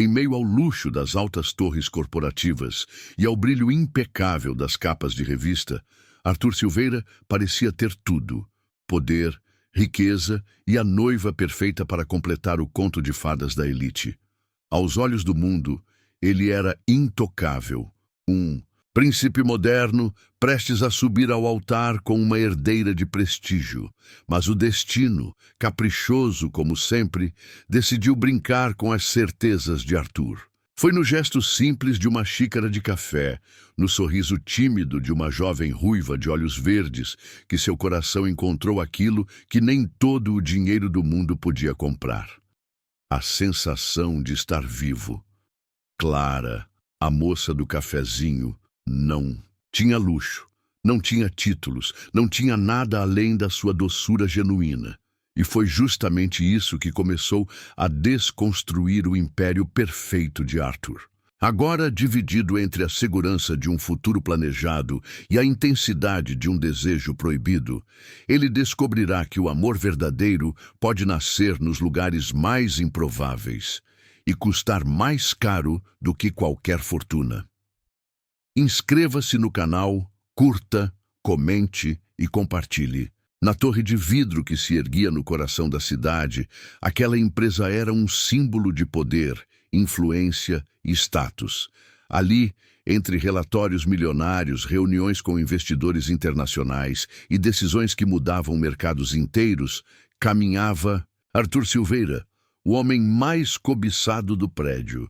Em meio ao luxo das altas torres corporativas e ao brilho impecável das capas de revista, Arthur Silveira parecia ter tudo: poder, riqueza e a noiva perfeita para completar o conto de fadas da elite. Aos olhos do mundo, ele era intocável, um príncipe moderno prestes a subir ao altar com uma herdeira de prestígio. Mas o destino, caprichoso como sempre, decidiu brincar com as certezas de Arthur. Foi no gesto simples de uma xícara de café, no sorriso tímido de uma jovem ruiva de olhos verdes, que seu coração encontrou aquilo que nem todo o dinheiro do mundo podia comprar: a sensação de estar vivo. Clara, a moça do cafezinho, não tinha luxo, não tinha títulos, não tinha nada além da sua doçura genuína. E foi justamente isso que começou a desconstruir o império perfeito de Arthur. Agora dividido entre a segurança de um futuro planejado e a intensidade de um desejo proibido, ele descobrirá que o amor verdadeiro pode nascer nos lugares mais improváveis e custar mais caro do que qualquer fortuna. Inscreva-se no canal, curta, comente e compartilhe. Na torre de vidro que se erguia no coração da cidade, aquela empresa era um símbolo de poder, influência e status. Ali, entre relatórios milionários, reuniões com investidores internacionais e decisões que mudavam mercados inteiros, caminhava Arthur Silveira, o homem mais cobiçado do prédio.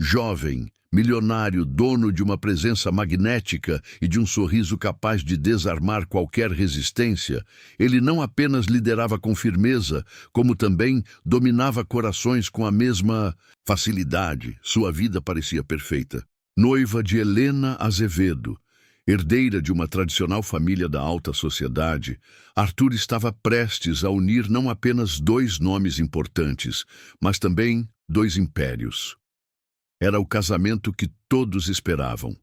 Jovem, milionário, dono de uma presença magnética e de um sorriso capaz de desarmar qualquer resistência, ele não apenas liderava com firmeza, como também dominava corações com a mesma facilidade. Sua vida parecia perfeita. Noiva de Helena Azevedo, herdeira de uma tradicional família da alta sociedade, Arthur estava prestes a unir não apenas dois nomes importantes, mas também dois impérios. Era o casamento que todos esperavam.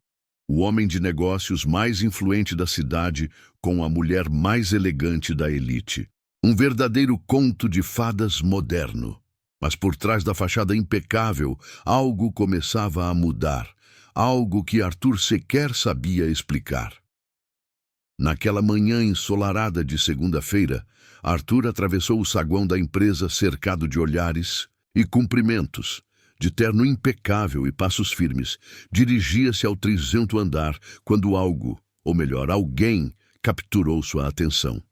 O homem de negócios mais influente da cidade com a mulher mais elegante da elite. Um verdadeiro conto de fadas moderno. Mas por trás da fachada impecável, algo começava a mudar. Algo que Arthur sequer sabia explicar. Naquela manhã ensolarada de segunda-feira, Arthur atravessou o saguão da empresa cercado de olhares e cumprimentos. De terno impecável e passos firmes, dirigia-se ao 300º andar quando algo, ou melhor, alguém, capturou sua atenção.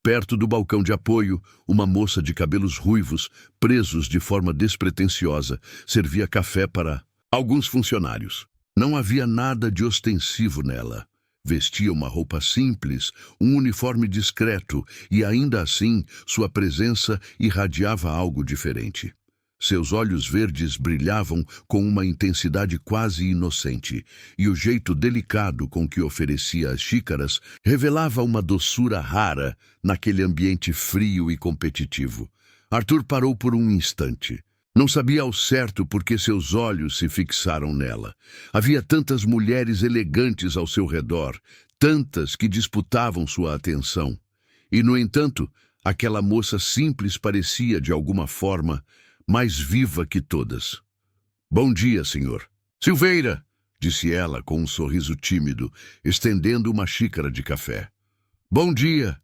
Perto do balcão de apoio, uma moça de cabelos ruivos, presos de forma despretensiosa, servia café para alguns funcionários. Não havia nada de ostensivo nela. Vestia uma roupa simples, um uniforme discreto, e ainda assim sua presença irradiava algo diferente. Seus olhos verdes brilhavam com uma intensidade quase inocente, e o jeito delicado com que oferecia as xícaras revelava uma doçura rara naquele ambiente frio e competitivo. Arthur parou por um instante. Não sabia ao certo por que seus olhos se fixaram nela. Havia tantas mulheres elegantes ao seu redor, tantas que disputavam sua atenção. E, no entanto, aquela moça simples parecia, de alguma forma, mais viva que todas. "Bom dia, senhor." "Silveira", disse ela com um sorriso tímido, estendendo uma xícara de café. "Bom dia",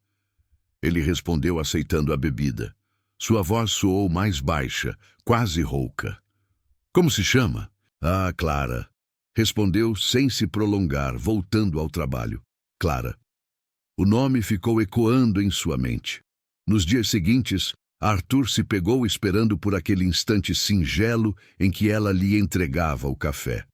ele respondeu aceitando a bebida. Sua voz soou mais baixa, quase rouca. "Como se chama?" "Ah, Clara", respondeu sem se prolongar, voltando ao trabalho. Clara. O nome ficou ecoando em sua mente. Nos dias seguintes, Arthur se pegou esperando por aquele instante singelo em que ela lhe entregava o café.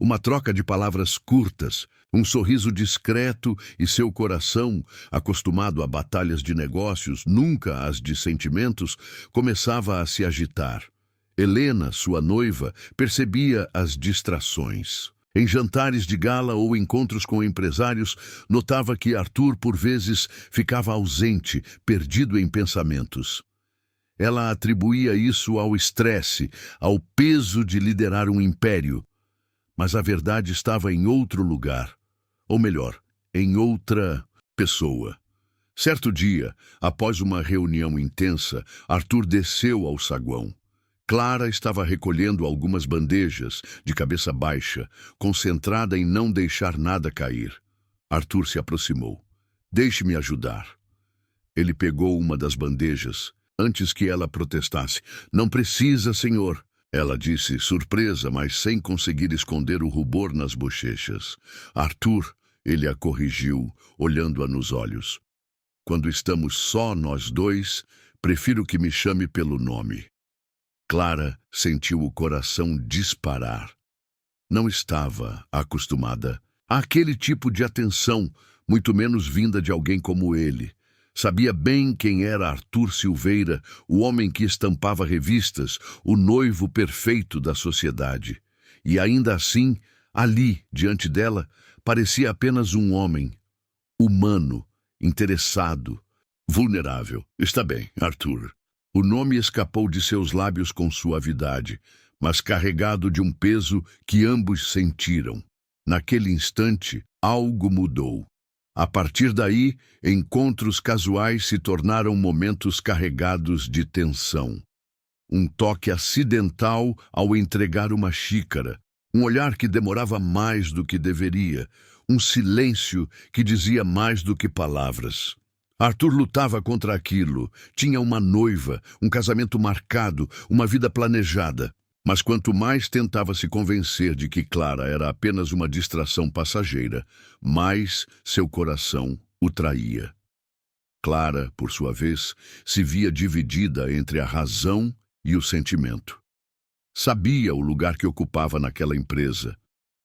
Uma troca de palavras curtas, um sorriso discreto e seu coração, acostumado a batalhas de negócios, nunca às de sentimentos, começava a se agitar. Helena, sua noiva, percebia as distrações. Em jantares de gala ou encontros com empresários, notava que Arthur, por vezes, ficava ausente, perdido em pensamentos. Ela atribuía isso ao estresse, ao peso de liderar um império. Mas a verdade estava em outro lugar. Ou melhor, em outra pessoa. Certo dia, após uma reunião intensa, Arthur desceu ao saguão. Clara estava recolhendo algumas bandejas, de cabeça baixa, concentrada em não deixar nada cair. Arthur se aproximou. Deixe-me ajudar. Ele pegou uma das bandejas, antes que ela protestasse. Não precisa, senhor. Ela disse, surpresa, mas sem conseguir esconder o rubor nas bochechas. Arthur, ele a corrigiu, olhando-a nos olhos. Quando estamos só nós dois, prefiro que me chame pelo nome. Clara sentiu o coração disparar. Não estava acostumada àquele tipo de atenção, muito menos vinda de alguém como ele. Sabia bem quem era Arthur Silveira, o homem que estampava revistas, o noivo perfeito da sociedade. E ainda assim, ali, diante dela, parecia apenas um homem, humano, interessado, vulnerável. Está bem, Arthur. O nome escapou de seus lábios com suavidade, mas carregado de um peso que ambos sentiram. Naquele instante, algo mudou. A partir daí, encontros casuais se tornaram momentos carregados de tensão. Um toque acidental ao entregar uma xícara, um olhar que demorava mais do que deveria, um silêncio que dizia mais do que palavras. Arthur lutava contra aquilo, tinha uma noiva, um casamento marcado, uma vida planejada. Mas quanto mais tentava se convencer de que Clara era apenas uma distração passageira, mais seu coração o traía. Clara, por sua vez, se via dividida entre a razão e o sentimento. Sabia o lugar que ocupava naquela empresa.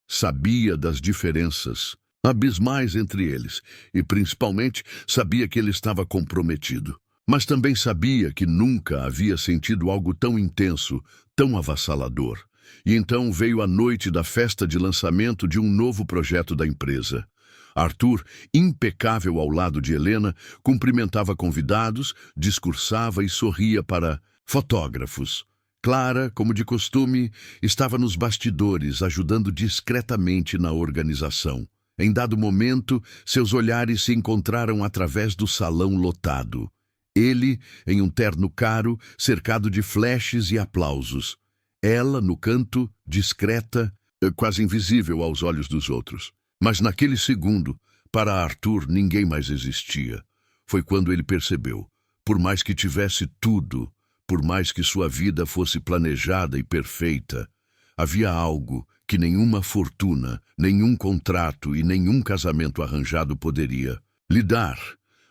Sabia das diferenças abismais entre eles e, principalmente, sabia que ele estava comprometido. Mas também sabia que nunca havia sentido algo tão intenso, tão avassalador. E então veio a noite da festa de lançamento de um novo projeto da empresa. Arthur, impecável ao lado de Helena, cumprimentava convidados, discursava e sorria para fotógrafos. Clara, como de costume, estava nos bastidores, ajudando discretamente na organização. Em dado momento, seus olhares se encontraram através do salão lotado. Ele, em um terno caro, cercado de flashes e aplausos. Ela, no canto, discreta, quase invisível aos olhos dos outros. Mas naquele segundo, para Arthur, ninguém mais existia. Foi quando ele percebeu. Por mais que tivesse tudo, por mais que sua vida fosse planejada e perfeita, havia algo que nenhuma fortuna, nenhum contrato e nenhum casamento arranjado poderia lhe dar.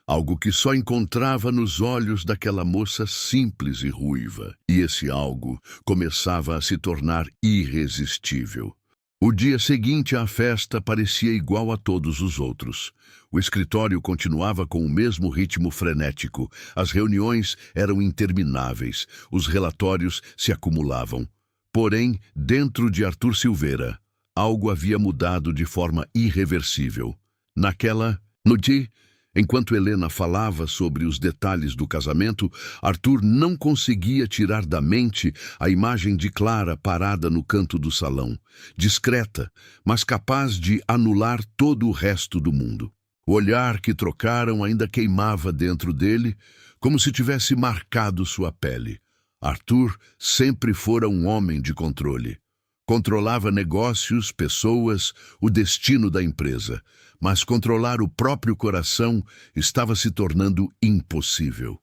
Algo que só encontrava nos olhos daquela moça simples e ruiva. E esse algo começava a se tornar irresistível. O dia seguinte à festa parecia igual a todos os outros. O escritório continuava com o mesmo ritmo frenético. As reuniões eram intermináveis. Os relatórios se acumulavam. Porém, dentro de Arthur Silveira, algo havia mudado de forma irreversível. No dia, enquanto Helena falava sobre os detalhes do casamento, Arthur não conseguia tirar da mente a imagem de Clara parada no canto do salão, discreta, mas capaz de anular todo o resto do mundo. O olhar que trocaram ainda queimava dentro dele, como se tivesse marcado sua pele. Arthur sempre fora um homem de controle. Controlava negócios, pessoas, o destino da empresa, mas controlar o próprio coração estava se tornando impossível.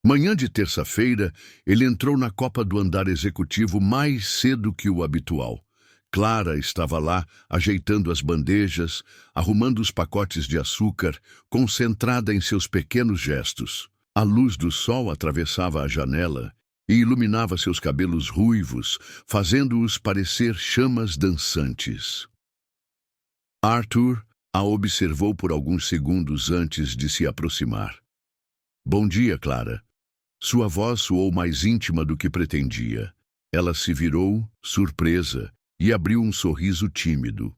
Manhã de terça-feira, ele entrou na copa do andar executivo mais cedo que o habitual. Clara estava lá, ajeitando as bandejas, arrumando os pacotes de açúcar, concentrada em seus pequenos gestos. A luz do sol atravessava a janela e iluminava seus cabelos ruivos, fazendo-os parecer chamas dançantes. Arthur a observou por alguns segundos antes de se aproximar. Bom dia, Clara. Sua voz soou mais íntima do que pretendia. Ela se virou, surpresa, e abriu um sorriso tímido.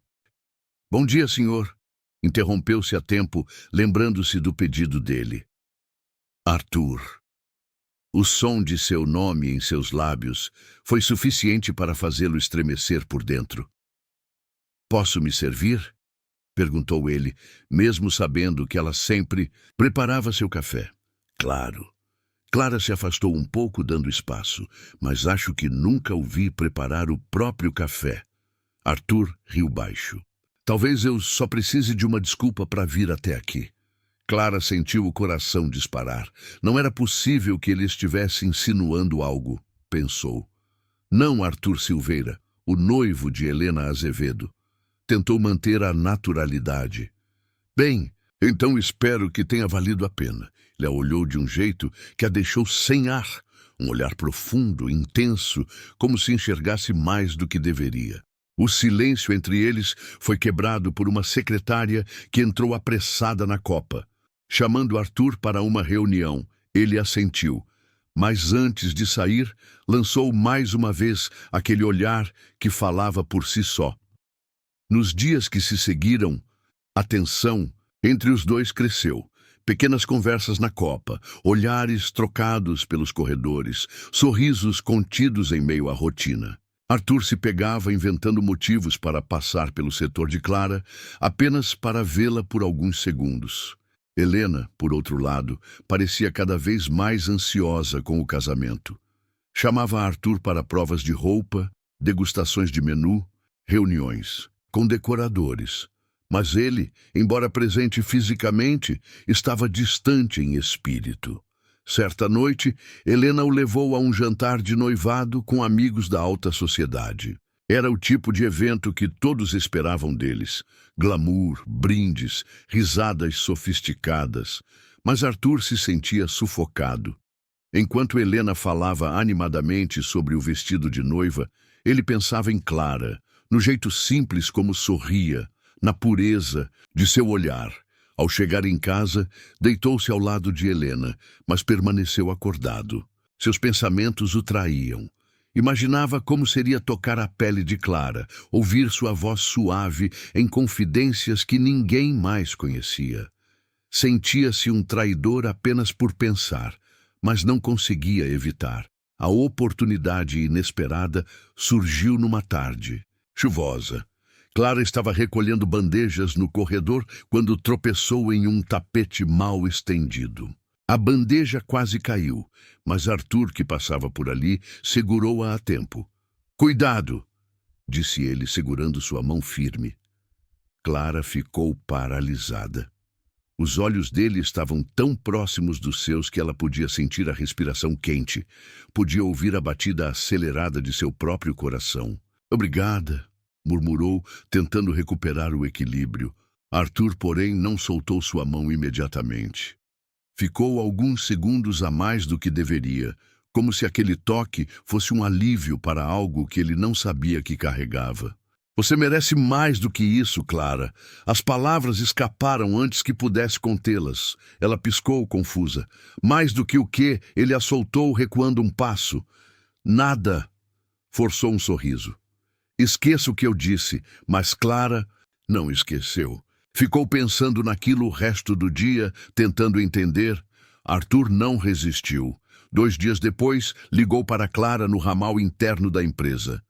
Bom dia, senhor. Interrompeu-se a tempo, lembrando-se do pedido dele. Arthur. O som de seu nome em seus lábios foi suficiente para fazê-lo estremecer por dentro. Posso me servir? Perguntou ele, mesmo sabendo que ela sempre preparava seu café. Claro. Clara se afastou um pouco, dando espaço, mas acho que nunca o vi preparar o próprio café. Arthur riu baixo. Talvez eu só precise de uma desculpa para vir até aqui. Clara sentiu o coração disparar. Não era possível que ele estivesse insinuando algo, pensou. Não Arthur Silveira, o noivo de Helena Azevedo. Tentou manter a naturalidade. Bem, então espero que tenha valido a pena. Ele a olhou de um jeito que a deixou sem ar. Um olhar profundo, intenso, como se enxergasse mais do que deveria. O silêncio entre eles foi quebrado por uma secretária que entrou apressada na copa. Chamando Arthur para uma reunião, ele assentiu. Mas antes de sair, lançou mais uma vez aquele olhar que falava por si só. Nos dias que se seguiram, a tensão entre os dois cresceu. Pequenas conversas na copa, olhares trocados pelos corredores, sorrisos contidos em meio à rotina. Arthur se pegava inventando motivos para passar pelo setor de Clara, apenas para vê-la por alguns segundos. Helena, por outro lado, parecia cada vez mais ansiosa com o casamento. Chamava Arthur para provas de roupa, degustações de menu, reuniões, com decoradores. Mas ele, embora presente fisicamente, estava distante em espírito. Certa noite, Helena o levou a um jantar de noivado com amigos da alta sociedade. Era o tipo de evento que todos esperavam deles. Glamour, brindes, risadas sofisticadas. Mas Arthur se sentia sufocado. Enquanto Helena falava animadamente sobre o vestido de noiva, ele pensava em Clara, no jeito simples como sorria, na pureza de seu olhar. Ao chegar em casa, deitou-se ao lado de Helena, mas permaneceu acordado. Seus pensamentos o traíam. Imaginava como seria tocar a pele de Clara, ouvir sua voz suave em confidências que ninguém mais conhecia. Sentia-se um traidor apenas por pensar, mas não conseguia evitar. A oportunidade inesperada surgiu numa tarde, chuvosa. Clara estava recolhendo bandejas no corredor quando tropeçou em um tapete mal estendido. A bandeja quase caiu, mas Arthur, que passava por ali, segurou-a a tempo. "Cuidado!" disse ele, segurando sua mão firme. Clara ficou paralisada. Os olhos dele estavam tão próximos dos seus que ela podia sentir a respiração quente, podia ouvir a batida acelerada de seu próprio coração. "Obrigada", murmurou, tentando recuperar o equilíbrio. Arthur, porém, não soltou sua mão imediatamente. Ficou alguns segundos a mais do que deveria, como se aquele toque fosse um alívio para algo que ele não sabia que carregava. "Você merece mais do que isso, Clara." As palavras escaparam antes que pudesse contê-las. Ela piscou, confusa. Mais do que o quê? Ele a soltou, recuando um passo. "Nada." Forçou um sorriso. "Esqueça o que eu disse." Mas Clara não esqueceu. Ficou pensando naquilo o resto do dia, tentando entender. Arthur não resistiu. 2 dias depois, ligou para Clara no ramal interno da empresa.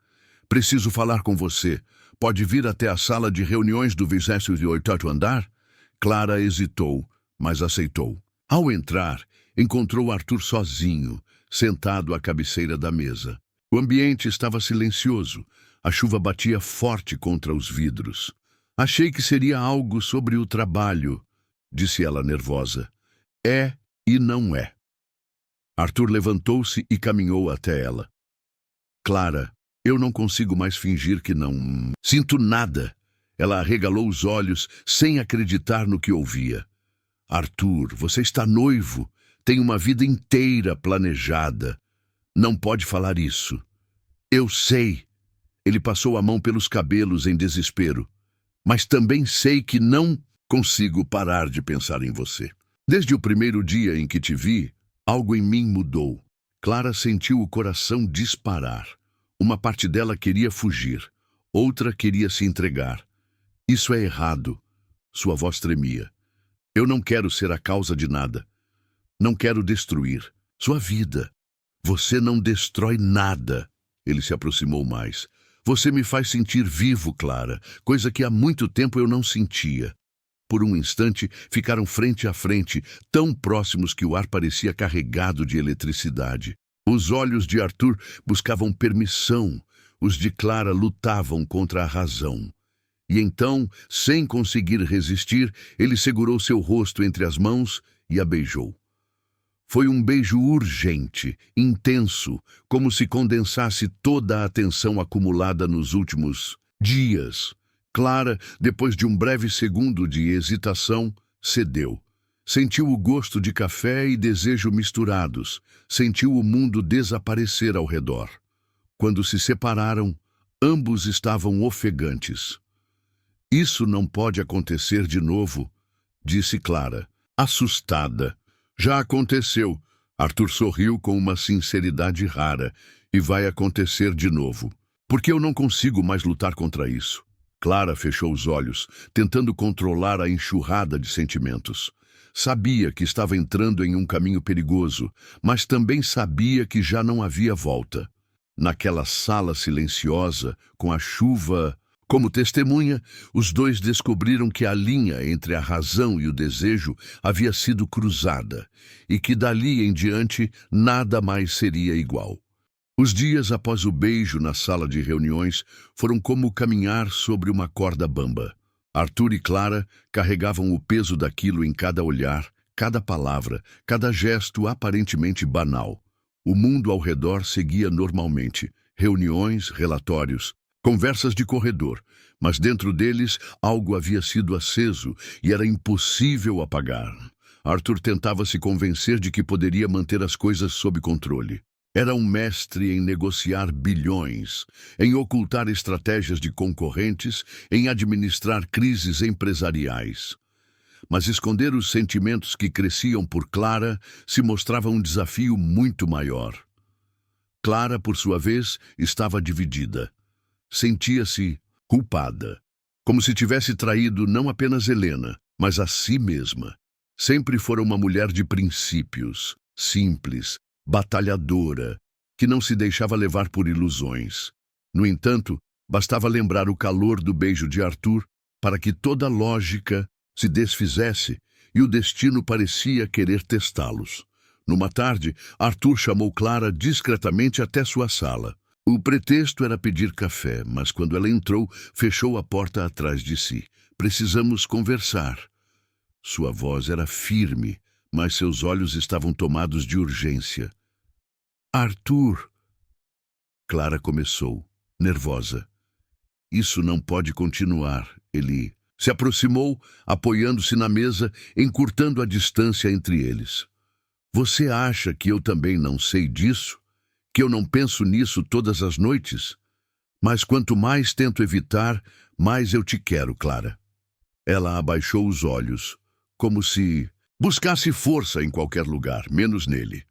"Preciso falar com você. Pode vir até a sala de reuniões do 28º andar?" Clara hesitou, mas aceitou. Ao entrar, encontrou Arthur sozinho, sentado à cabeceira da mesa. O ambiente estava silencioso. A chuva batia forte contra os vidros. "Achei que seria algo sobre o trabalho", disse ela nervosa. "É e não é." Arthur levantou-se e caminhou até ela. "Clara, eu não consigo mais fingir que não sinto nada." Ela arregalou os olhos, sem acreditar no que ouvia. "Arthur, você está noivo. Tem uma vida inteira planejada. Não pode falar isso." "Eu sei." Ele passou a mão pelos cabelos em desespero. "Mas também sei que não consigo parar de pensar em você. Desde o primeiro dia em que te vi, algo em mim mudou." Clara sentiu o coração disparar. Uma parte dela queria fugir, outra queria se entregar. "Isso é errado." Sua voz tremia. "Eu não quero ser a causa de nada. Não quero destruir sua vida." "Você não destrói nada." Ele se aproximou mais. "Você me faz sentir vivo, Clara, coisa que há muito tempo eu não sentia." Por um instante, ficaram frente a frente, tão próximos que o ar parecia carregado de eletricidade. Os olhos de Arthur buscavam permissão, os de Clara lutavam contra a razão. E então, sem conseguir resistir, ele segurou seu rosto entre as mãos e a beijou. Foi um beijo urgente, intenso, como se condensasse toda a atenção acumulada nos últimos dias. Clara, depois de um breve segundo de hesitação, cedeu. Sentiu o gosto de café e desejo misturados. Sentiu o mundo desaparecer ao redor. Quando se separaram, ambos estavam ofegantes. Isso não pode acontecer de novo, disse Clara, assustada. Já aconteceu. Arthur sorriu com uma sinceridade rara. E vai acontecer de novo. Porque eu não consigo mais lutar contra isso. Clara fechou os olhos, tentando controlar a enxurrada de sentimentos. Sabia que estava entrando em um caminho perigoso, mas também sabia que já não havia volta. Naquela sala silenciosa, com a chuva como testemunha, os dois descobriram que a linha entre a razão e o desejo havia sido cruzada e que dali em diante nada mais seria igual. Os dias após o beijo na sala de reuniões foram como caminhar sobre uma corda bamba. Arthur e Clara carregavam o peso daquilo em cada olhar, cada palavra, cada gesto aparentemente banal. O mundo ao redor seguia normalmente. Reuniões, relatórios, conversas de corredor, mas dentro deles algo havia sido aceso e era impossível apagar. Arthur tentava se convencer de que poderia manter as coisas sob controle. Era um mestre em negociar bilhões, em ocultar estratégias de concorrentes, em administrar crises empresariais. Mas esconder os sentimentos que cresciam por Clara se mostrava um desafio muito maior. Clara, por sua vez, estava dividida. Sentia-se culpada, como se tivesse traído não apenas Helena, mas a si mesma. Sempre fora uma mulher de princípios, simples, batalhadora, que não se deixava levar por ilusões. No entanto, bastava lembrar o calor do beijo de Arthur para que toda lógica se desfizesse e o destino parecia querer testá-los. Numa tarde, Arthur chamou Clara discretamente até sua sala. O pretexto era pedir café, mas quando ela entrou, fechou a porta atrás de si. Precisamos conversar. Sua voz era firme, mas seus olhos estavam tomados de urgência. Arthur! Clara começou, nervosa. Isso não pode continuar, ele se aproximou, apoiando-se na mesa, encurtando a distância entre eles. Você acha que eu também não sei disso? Que eu não penso nisso todas as noites? Mas quanto mais tento evitar, mais eu te quero, Clara. Ela abaixou os olhos, como se buscasse força em qualquer lugar, menos nele.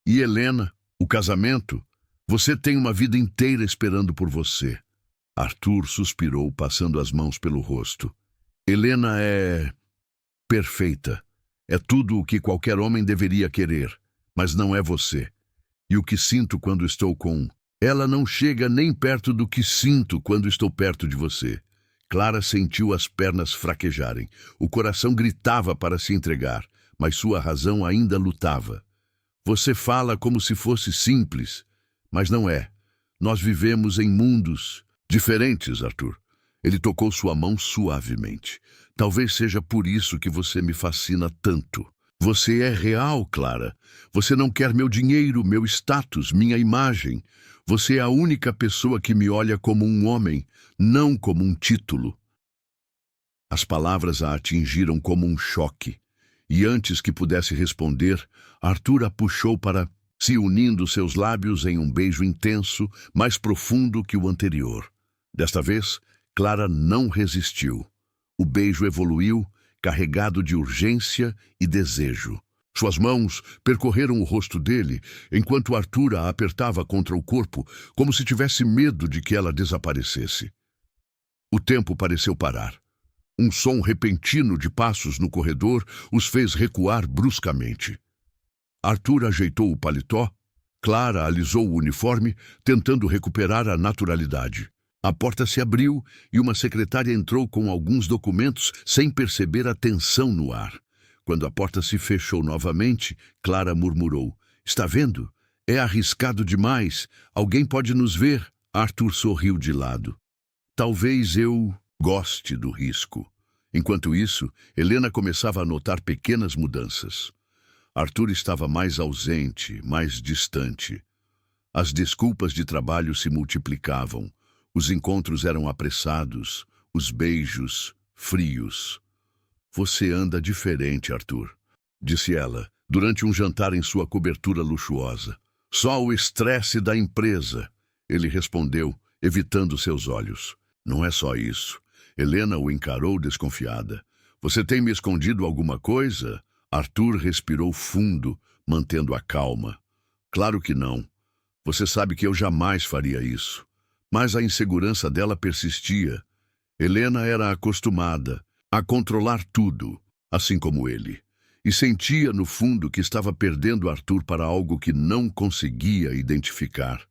E Helena, o casamento? Você tem uma vida inteira esperando por você. Arthur suspirou, passando as mãos pelo rosto. Helena é perfeita. É tudo o que qualquer homem deveria querer, mas não é você. E o que sinto quando estou com ela não chega nem perto do que sinto quando estou perto de você. Clara sentiu as pernas fraquejarem. O coração gritava para se entregar, mas sua razão ainda lutava. Você fala como se fosse simples, mas não é. Nós vivemos em mundos diferentes, Arthur. Ele tocou sua mão suavemente. Talvez seja por isso que você me fascina tanto. Você é real, Clara. Você não quer meu dinheiro, meu status, minha imagem. Você é a única pessoa que me olha como um homem, não como um título. As palavras a atingiram como um choque. E antes que pudesse responder, Arthur a puxou para si, unindo seus lábios em um beijo intenso, mais profundo que o anterior. Desta vez, Clara não resistiu. O beijo evoluiu, carregado de urgência e desejo. Suas mãos percorreram o rosto dele, enquanto Arthur a apertava contra o corpo, como se tivesse medo de que ela desaparecesse. O tempo pareceu parar. Um som repentino de passos no corredor os fez recuar bruscamente. Arthur ajeitou o paletó, Clara alisou o uniforme, tentando recuperar a naturalidade. A porta se abriu e uma secretária entrou com alguns documentos sem perceber a tensão no ar. Quando a porta se fechou novamente, Clara murmurou: "Está vendo? É arriscado demais. Alguém pode nos ver." Arthur sorriu de lado. "Talvez eu goste do risco." Enquanto isso, Helena começava a notar pequenas mudanças. Arthur estava mais ausente, mais distante. As desculpas de trabalho se multiplicavam. Os encontros eram apressados, os beijos frios. "Você anda diferente, Arthur", disse ela, durante um jantar em sua cobertura luxuosa. "Só o estresse da empresa", ele respondeu, evitando seus olhos. "Não é só isso." Helena o encarou desconfiada. "Você tem me escondido alguma coisa?" Arthur respirou fundo, mantendo a calma. "Claro que não. Você sabe que eu jamais faria isso." Mas a insegurança dela persistia. Helena era acostumada a controlar tudo, assim como ele, e sentia no fundo que estava perdendo Arthur para algo que não conseguia identificar.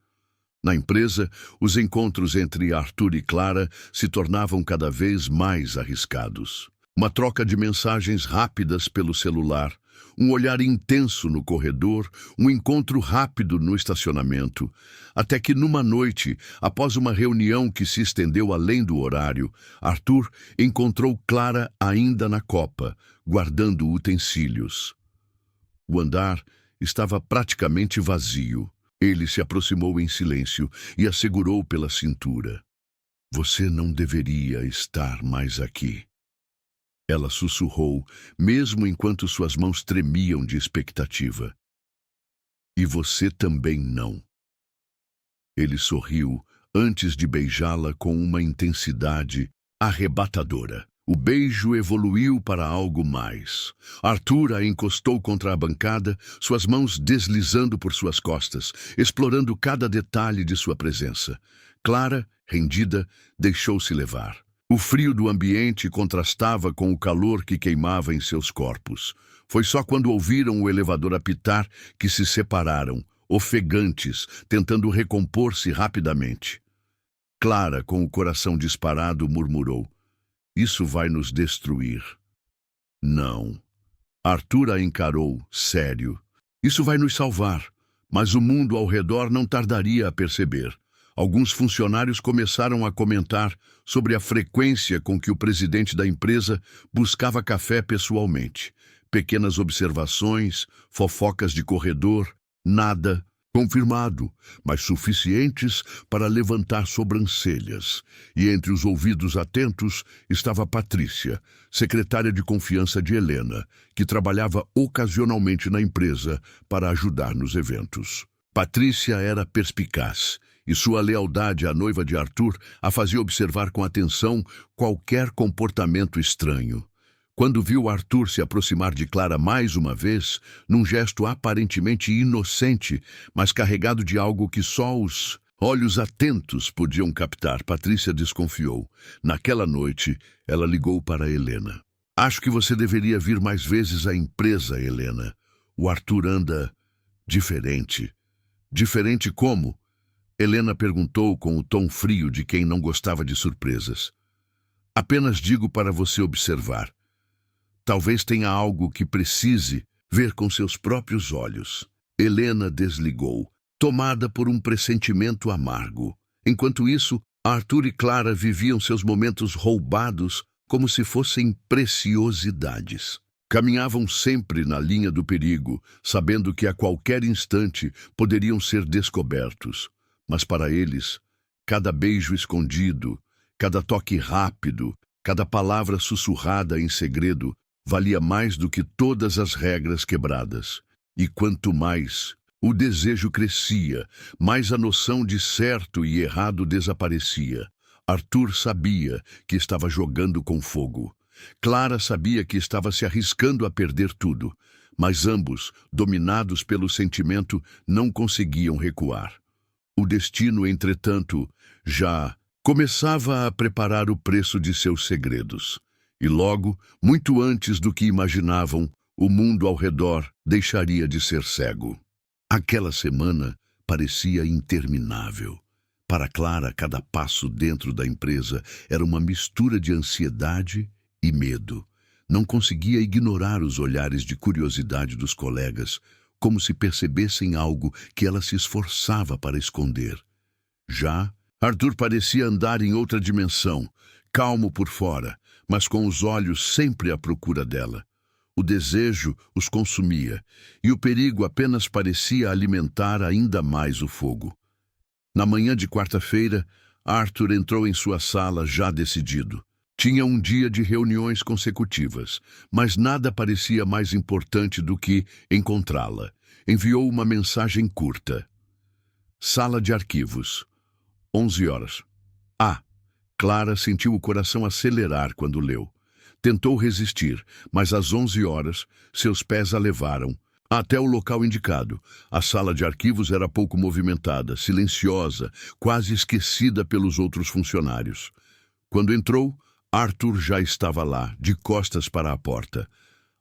Na empresa, os encontros entre Arthur e Clara se tornavam cada vez mais arriscados. Uma troca de mensagens rápidas pelo celular, um olhar intenso no corredor, um encontro rápido no estacionamento, até que numa noite, após uma reunião que se estendeu além do horário, Arthur encontrou Clara ainda na copa, guardando utensílios. O andar estava praticamente vazio. Ele se aproximou em silêncio e a segurou pela cintura. "Você não deveria estar mais aqui." Ela sussurrou, mesmo enquanto suas mãos tremiam de expectativa. "E você também não." Ele sorriu antes de beijá-la com uma intensidade arrebatadora. O beijo evoluiu para algo mais. Arthur a encostou contra a bancada, suas mãos deslizando por suas costas, explorando cada detalhe de sua presença. Clara, rendida, deixou-se levar. O frio do ambiente contrastava com o calor que queimava em seus corpos. Foi só quando ouviram o elevador apitar que se separaram, ofegantes, tentando recompor-se rapidamente. Clara, com o coração disparado, murmurou: "Isso vai nos destruir." "Não." Arthur a encarou, sério. "Isso vai nos salvar." Mas o mundo ao redor não tardaria a perceber. Alguns funcionários começaram a comentar sobre a frequência com que o presidente da empresa buscava café pessoalmente. Pequenas observações, fofocas de corredor, nada confirmado, mas suficientes para levantar sobrancelhas. E entre os ouvidos atentos estava Patrícia, secretária de confiança de Helena, que trabalhava ocasionalmente na empresa para ajudar nos eventos. Patrícia era perspicaz, e sua lealdade à noiva de Arthur a fazia observar com atenção qualquer comportamento estranho. Quando viu Arthur se aproximar de Clara mais uma vez, num gesto aparentemente inocente, mas carregado de algo que só os olhos atentos podiam captar, Patrícia desconfiou. Naquela noite, ela ligou para Helena. "Acho que você deveria vir mais vezes à empresa, Helena. O Arthur anda diferente." "Diferente como?" Helena perguntou com o tom frio de quem não gostava de surpresas. "Apenas digo para você observar. Talvez tenha algo que precise ver com seus próprios olhos." Helena desligou, tomada por um pressentimento amargo. Enquanto isso, Arthur e Clara viviam seus momentos roubados como se fossem preciosidades. Caminhavam sempre na linha do perigo, sabendo que a qualquer instante poderiam ser descobertos. Mas para eles, cada beijo escondido, cada toque rápido, cada palavra sussurrada em segredo valia mais do que todas as regras quebradas. E quanto mais o desejo crescia, mais a noção de certo e errado desaparecia. Arthur sabia que estava jogando com fogo. Clara sabia que estava se arriscando a perder tudo, mas ambos, dominados pelo sentimento, não conseguiam recuar. O destino, entretanto, já começava a preparar o preço de seus segredos. E logo, muito antes do que imaginavam, o mundo ao redor deixaria de ser cego. Aquela semana parecia interminável. Para Clara, cada passo dentro da empresa era uma mistura de ansiedade e medo. Não conseguia ignorar os olhares de curiosidade dos colegas, como se percebessem algo que ela se esforçava para esconder. Já Arthur parecia andar em outra dimensão, calmo por fora, mas com os olhos sempre à procura dela. O desejo os consumia, e o perigo apenas parecia alimentar ainda mais o fogo. Na manhã de quarta-feira, Arthur entrou em sua sala já decidido. Tinha um dia de reuniões consecutivas, mas nada parecia mais importante do que encontrá-la. Enviou uma mensagem curta. Sala de arquivos. 11 horas. Clara sentiu o coração acelerar quando leu. Tentou resistir, mas às 11 horas, seus pés a levaram até o local indicado. A sala de arquivos era pouco movimentada, silenciosa, quase esquecida pelos outros funcionários. Quando entrou, Arthur já estava lá, de costas para a porta.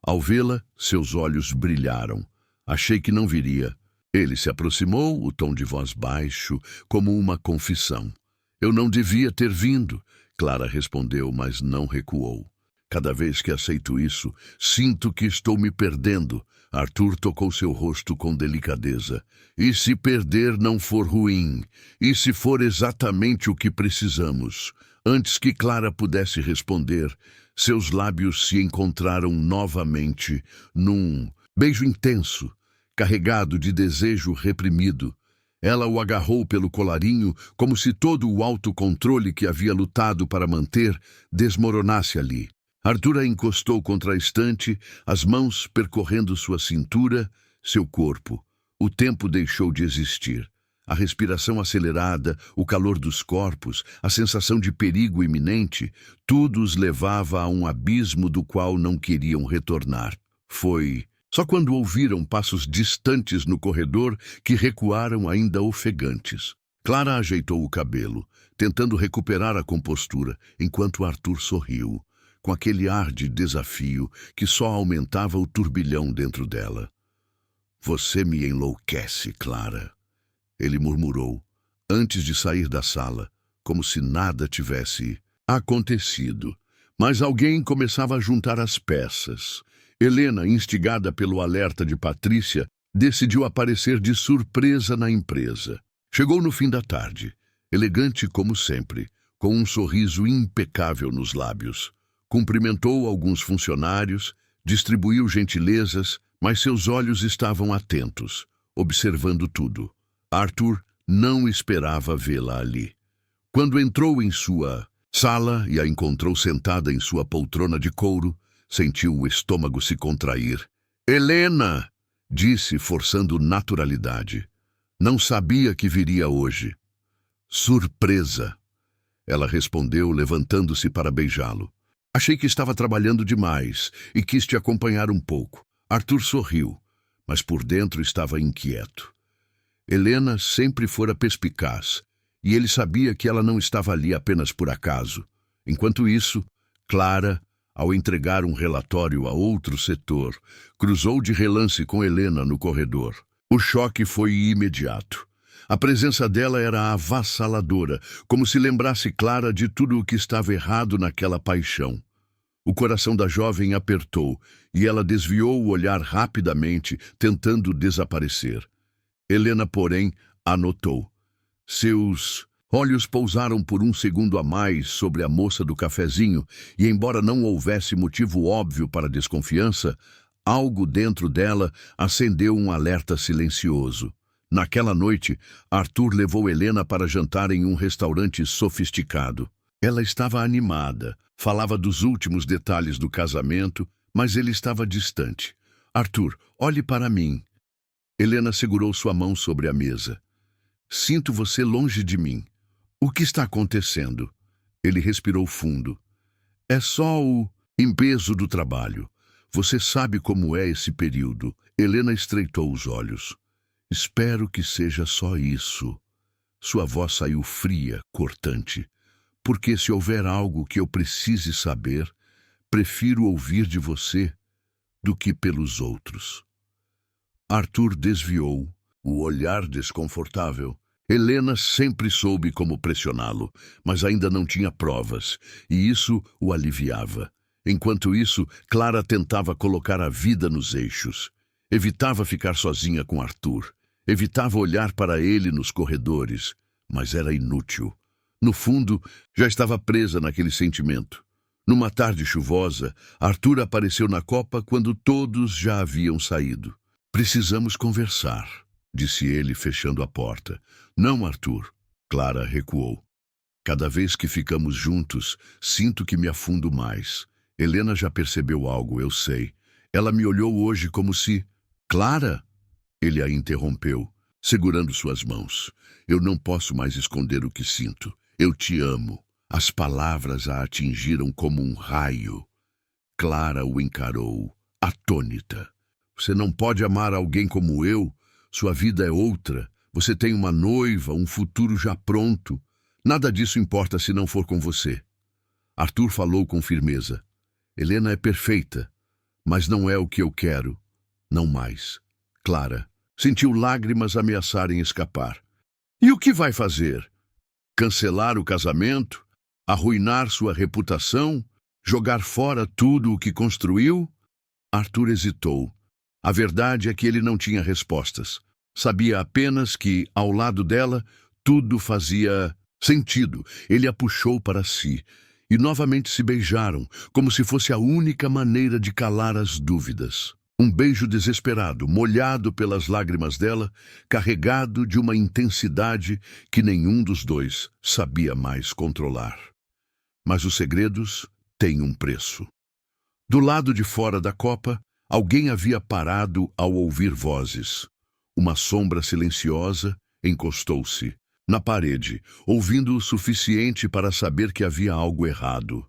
Ao vê-la, seus olhos brilharam. Achei que não viria. Ele se aproximou, o tom de voz baixo, como uma confissão. Eu não devia ter vindo, Clara respondeu, mas não recuou. Cada vez que aceito isso, sinto que estou me perdendo. Arthur tocou seu rosto com delicadeza. E se perder não for ruim? E se for exatamente o que precisamos? Antes que Clara pudesse responder, seus lábios se encontraram novamente num beijo intenso, carregado de desejo reprimido. Ela o agarrou pelo colarinho, como se todo o autocontrole que havia lutado para manter desmoronasse ali. Arthur a encostou contra a estante, as mãos percorrendo sua cintura, seu corpo. O tempo deixou de existir. A respiração acelerada, o calor dos corpos, a sensação de perigo iminente, tudo os levava a um abismo do qual não queriam retornar. Foi só quando ouviram passos distantes no corredor que recuaram ainda ofegantes. Clara ajeitou o cabelo, tentando recuperar a compostura, enquanto Arthur sorriu, com aquele ar de desafio que só aumentava o turbilhão dentro dela. Você me enlouquece, Clara, ele murmurou, antes de sair da sala, como se nada tivesse acontecido. Mas alguém começava a juntar as peças. Helena, instigada pelo alerta de Patrícia, decidiu aparecer de surpresa na empresa. Chegou no fim da tarde, elegante como sempre, com um sorriso impecável nos lábios. Cumprimentou alguns funcionários, distribuiu gentilezas, mas seus olhos estavam atentos, observando tudo. Arthur não esperava vê-la ali. Quando entrou em sua sala e a encontrou sentada em sua poltrona de couro, sentiu o estômago se contrair. Helena! Disse, forçando naturalidade. Não sabia que viria hoje. Surpresa! Ela respondeu, levantando-se para beijá-lo. Achei que estava trabalhando demais e quis te acompanhar um pouco. Arthur sorriu, mas por dentro estava inquieto. Helena sempre fora perspicaz, e ele sabia que ela não estava ali apenas por acaso. Enquanto isso, Clara, ao entregar um relatório a outro setor, cruzou de relance com Helena no corredor. O choque foi imediato. A presença dela era avassaladora, como se lembrasse Clara de tudo o que estava errado naquela paixão. O coração da jovem apertou, e ela desviou o olhar rapidamente, tentando desaparecer. Helena, porém, a notou. Seus olhos pousaram por um segundo a mais sobre a moça do cafezinho, e embora não houvesse motivo óbvio para a desconfiança, algo dentro dela acendeu um alerta silencioso. Naquela noite, Arthur levou Helena para jantar em um restaurante sofisticado. Ela estava animada, falava dos últimos detalhes do casamento, mas ele estava distante. Arthur, olhe para mim. Helena segurou sua mão sobre a mesa. Sinto você longe de mim. O que está acontecendo? Ele respirou fundo. É só o empeso do trabalho. Você sabe como é esse período. Helena estreitou os olhos. Espero que seja só isso. Sua voz saiu fria, cortante. Porque se houver algo que eu precise saber, prefiro ouvir de você do que pelos outros. Arthur desviou o olhar desconfortável. Helena sempre soube como pressioná-lo, mas ainda não tinha provas, e isso o aliviava. Enquanto isso, Clara tentava colocar a vida nos eixos. Evitava ficar sozinha com Arthur. Evitava olhar para ele nos corredores, mas era inútil. No fundo, já estava presa naquele sentimento. Numa tarde chuvosa, Arthur apareceu na copa quando todos já haviam saído. "Precisamos conversar", disse ele, fechando a porta. "Não, Arthur." Clara recuou. "Cada vez que ficamos juntos, sinto que me afundo mais. Helena já percebeu algo, eu sei. Ela me olhou hoje como se..." "Clara?" Ele a interrompeu, segurando suas mãos. "Eu não posso mais esconder o que sinto. Eu te amo." As palavras a atingiram como um raio. Clara o encarou, atônita. "Você não pode amar alguém como eu. Sua vida é outra. Você tem uma noiva, um futuro já pronto. Nada disso importa se não for com você." Arthur falou com firmeza. "Helena é perfeita, mas não é o que eu quero. Não mais." Clara sentiu lágrimas ameaçarem escapar. "E o que vai fazer? Cancelar o casamento? Arruinar sua reputação? Jogar fora tudo o que construiu?" Arthur hesitou. A verdade é que ele não tinha respostas. Sabia apenas que, ao lado dela, tudo fazia sentido. Ele a puxou para si e novamente se beijaram, como se fosse a única maneira de calar as dúvidas. Um beijo desesperado, molhado pelas lágrimas dela, carregado de uma intensidade que nenhum dos dois sabia mais controlar. Mas os segredos têm um preço. Do lado de fora da copa, alguém havia parado ao ouvir vozes. Uma sombra silenciosa encostou-se na parede, ouvindo o suficiente para saber que havia algo errado.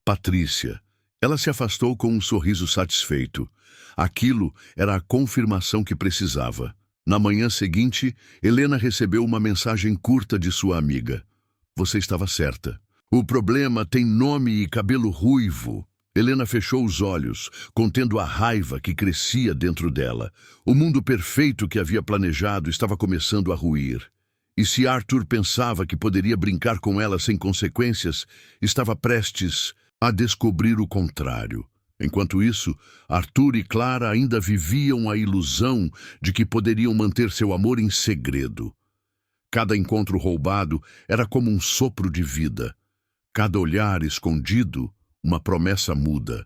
Patrícia. Ela se afastou com um sorriso satisfeito. Aquilo era a confirmação que precisava. Na manhã seguinte, Helena recebeu uma mensagem curta de sua amiga. "Você estava certa. O problema tem nome e cabelo ruivo." Helena fechou os olhos, contendo a raiva que crescia dentro dela. O mundo perfeito que havia planejado estava começando a ruir. E se Arthur pensava que poderia brincar com ela sem consequências, estava prestes a descobrir o contrário. Enquanto isso, Arthur e Clara ainda viviam a ilusão de que poderiam manter seu amor em segredo. Cada encontro roubado era como um sopro de vida. Cada olhar escondido, uma promessa muda.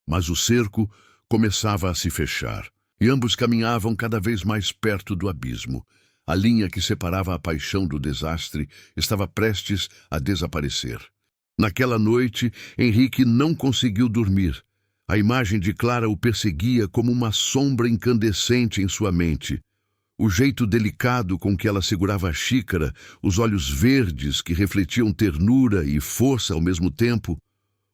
Mas o cerco começava a se fechar, e ambos caminhavam cada vez mais perto do abismo. A linha que separava a paixão do desastre estava prestes a desaparecer. Naquela noite, Henrique não conseguiu dormir. A imagem de Clara o perseguia como uma sombra incandescente em sua mente. O jeito delicado com que ela segurava a xícara, os olhos verdes que refletiam ternura e força ao mesmo tempo,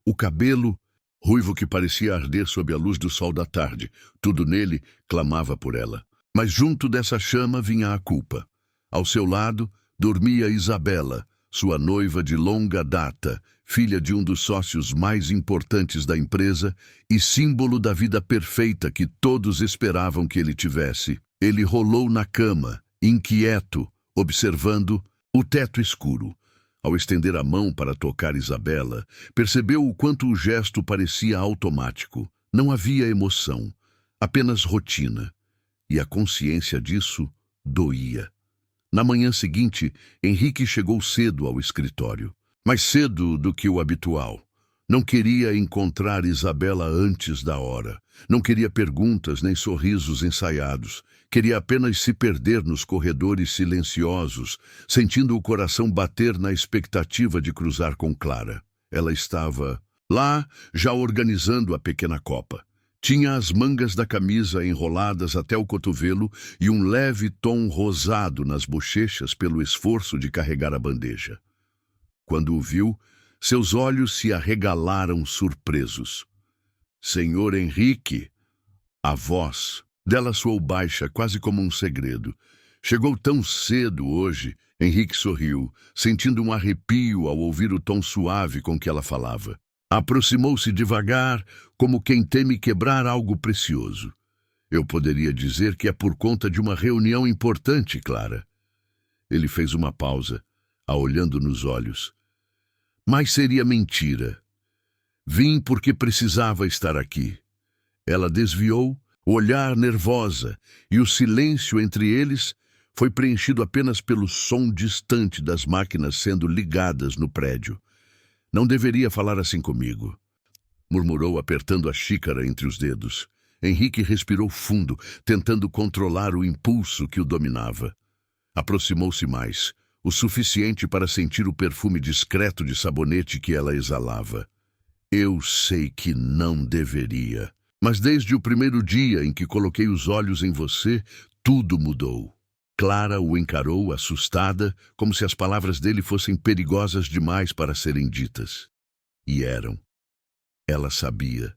o cabelo, ruivo que parecia arder sob a luz do sol da tarde, tudo nele clamava por ela. Mas junto dessa chama vinha a culpa. Ao seu lado dormia Isabela, sua noiva de longa data, filha de um dos sócios mais importantes da empresa e símbolo da vida perfeita que todos esperavam que ele tivesse. Ele rolou na cama, inquieto, observando o teto escuro. Ao estender a mão para tocar Isabela, percebeu o quanto o gesto parecia automático. Não havia emoção, apenas rotina. E a consciência disso doía. Na manhã seguinte, Henrique chegou cedo ao escritório. Mais cedo do que o habitual. Não queria encontrar Isabela antes da hora. Não queria perguntas nem sorrisos ensaiados. Queria apenas se perder nos corredores silenciosos, sentindo o coração bater na expectativa de cruzar com Clara. Ela estava lá, já organizando a pequena copa. Tinha as mangas da camisa enroladas até o cotovelo e um leve tom rosado nas bochechas pelo esforço de carregar a bandeja. Quando o viu, seus olhos se arregalaram surpresos. "Senhor Henrique!" A voz dela soou baixa, quase como um segredo. "Chegou tão cedo hoje." Henrique sorriu, sentindo um arrepio ao ouvir o tom suave com que ela falava. Aproximou-se devagar, como quem teme quebrar algo precioso. "Eu poderia dizer que é por conta de uma reunião importante, Clara." Ele fez uma pausa, a olhando nos olhos. Mas seria mentira. Vim porque precisava estar aqui. Ela desviou, o olhar nervosa, e o silêncio entre eles foi preenchido apenas pelo som distante das máquinas sendo ligadas no prédio. Não deveria falar assim comigo, murmurou apertando a xícara entre os dedos. Henrique respirou fundo, tentando controlar o impulso que o dominava. Aproximou-se mais, o suficiente para sentir o perfume discreto de sabonete que ela exalava. Eu sei que não deveria, mas desde o primeiro dia em que coloquei os olhos em você, tudo mudou. Clara o encarou, assustada, como se as palavras dele fossem perigosas demais para serem ditas. E eram. Ela sabia.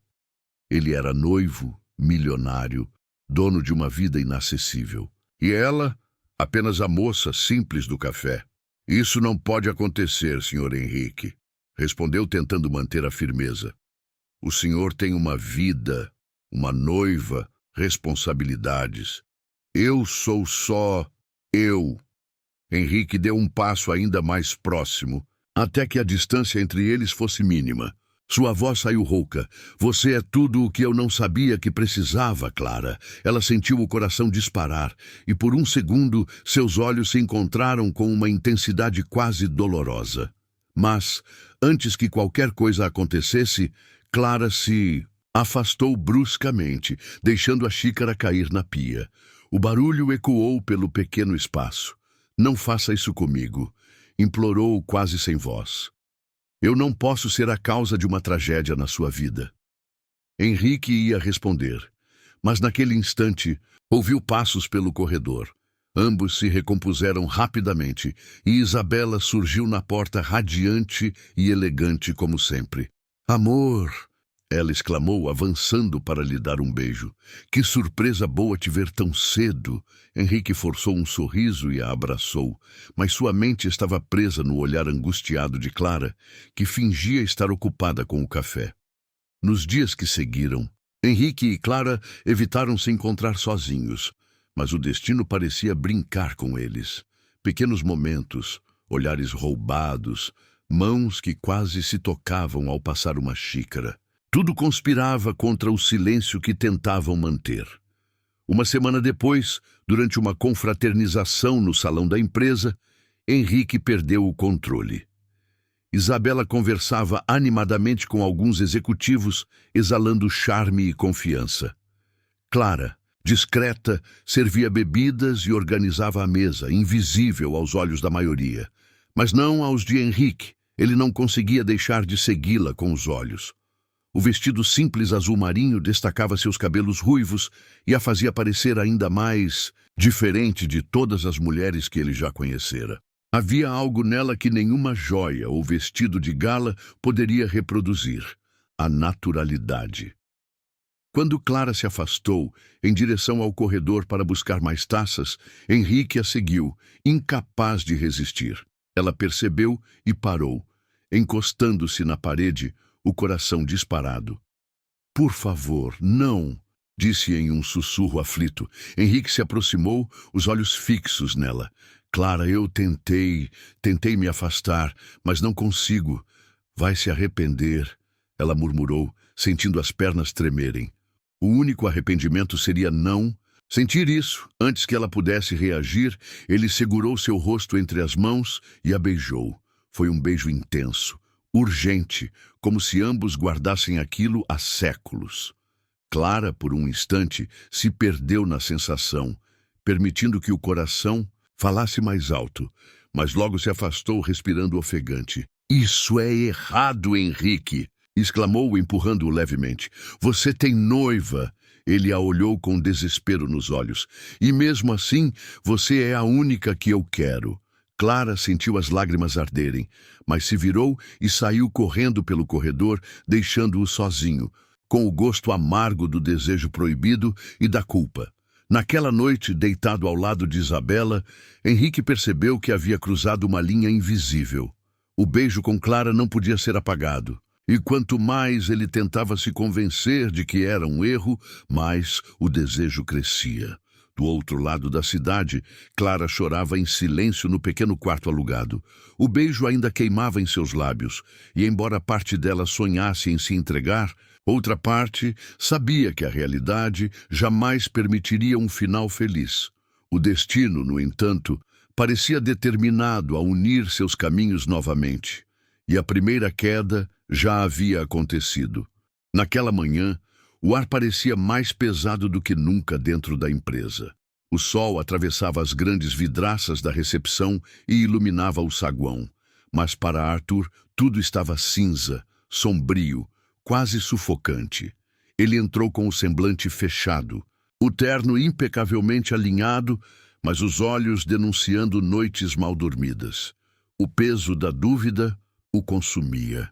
Ele era noivo, milionário, dono de uma vida inacessível. E ela, apenas a moça simples do café. Isso não pode acontecer, Sr. Henrique, respondeu tentando manter a firmeza. O senhor tem uma vida, uma noiva, responsabilidades. Eu sou só eu. Henrique deu um passo ainda mais próximo, até que a distância entre eles fosse mínima. Sua voz saiu rouca. Você é tudo o que eu não sabia que precisava, Clara. Ela sentiu o coração disparar, e por um segundo seus olhos se encontraram com uma intensidade quase dolorosa. Mas, antes que qualquer coisa acontecesse, Clara se afastou bruscamente, deixando a xícara cair na pia. O barulho ecoou pelo pequeno espaço. Não faça isso comigo, implorou quase sem voz. Eu não posso ser a causa de uma tragédia na sua vida. Henrique ia responder, mas naquele instante ouviu passos pelo corredor. Ambos se recompuseram rapidamente e Isabela surgiu na porta radiante e elegante como sempre. Amor! Ela exclamou, avançando para lhe dar um beijo. Que surpresa boa te ver tão cedo! Henrique forçou um sorriso e a abraçou, mas sua mente estava presa no olhar angustiado de Clara, que fingia estar ocupada com o café. Nos dias que seguiram, Henrique e Clara evitaram se encontrar sozinhos, mas o destino parecia brincar com eles. Pequenos momentos, olhares roubados, mãos que quase se tocavam ao passar uma xícara. Tudo conspirava contra o silêncio que tentavam manter. Uma semana depois, durante uma confraternização no salão da empresa, Henrique perdeu o controle. Isabela conversava animadamente com alguns executivos, exalando charme e confiança. Clara, discreta, servia bebidas e organizava a mesa, invisível aos olhos da maioria. Mas não aos de Henrique, ele não conseguia deixar de segui-la com os olhos. O vestido simples azul marinho destacava seus cabelos ruivos e a fazia parecer ainda mais diferente de todas as mulheres que ele já conhecera. Havia algo nela que nenhuma joia ou vestido de gala poderia reproduzir: a naturalidade. Quando Clara se afastou, em direção ao corredor para buscar mais taças, Henrique a seguiu, incapaz de resistir. Ela percebeu e parou, encostando-se na parede, o coração disparado. Por favor, não, disse em um sussurro aflito. Henrique se aproximou, os olhos fixos nela. Clara, eu tentei me afastar, mas não consigo. Vai se arrepender, ela murmurou, sentindo as pernas tremerem. O único arrependimento seria não. Sentir isso, antes que ela pudesse reagir, ele segurou seu rosto entre as mãos e a beijou. Foi um beijo intenso, urgente, como se ambos guardassem aquilo há séculos. Clara, por um instante, se perdeu na sensação, permitindo que o coração falasse mais alto, mas logo se afastou respirando ofegante. Isso é errado, Henrique! Exclamou, empurrando-o levemente. Você tem noiva! Ele a olhou com desespero nos olhos. E mesmo assim, você é a única que eu quero. Clara sentiu as lágrimas arderem, mas se virou e saiu correndo pelo corredor, deixando-o sozinho, com o gosto amargo do desejo proibido e da culpa. Naquela noite, deitado ao lado de Isabela, Henrique percebeu que havia cruzado uma linha invisível. O beijo com Clara não podia ser apagado. E quanto mais ele tentava se convencer de que era um erro, mais o desejo crescia. Do outro lado da cidade, Clara chorava em silêncio no pequeno quarto alugado. O beijo ainda queimava em seus lábios, e embora parte dela sonhasse em se entregar, outra parte sabia que a realidade jamais permitiria um final feliz. O destino, no entanto, parecia determinado a unir seus caminhos novamente, e a primeira queda já havia acontecido. Naquela manhã, o ar parecia mais pesado do que nunca dentro da empresa. O sol atravessava as grandes vidraças da recepção e iluminava o saguão. Mas para Arthur, tudo estava cinza, sombrio, quase sufocante. Ele entrou com o semblante fechado, o terno impecavelmente alinhado, mas os olhos denunciando noites mal dormidas. O peso da dúvida o consumia.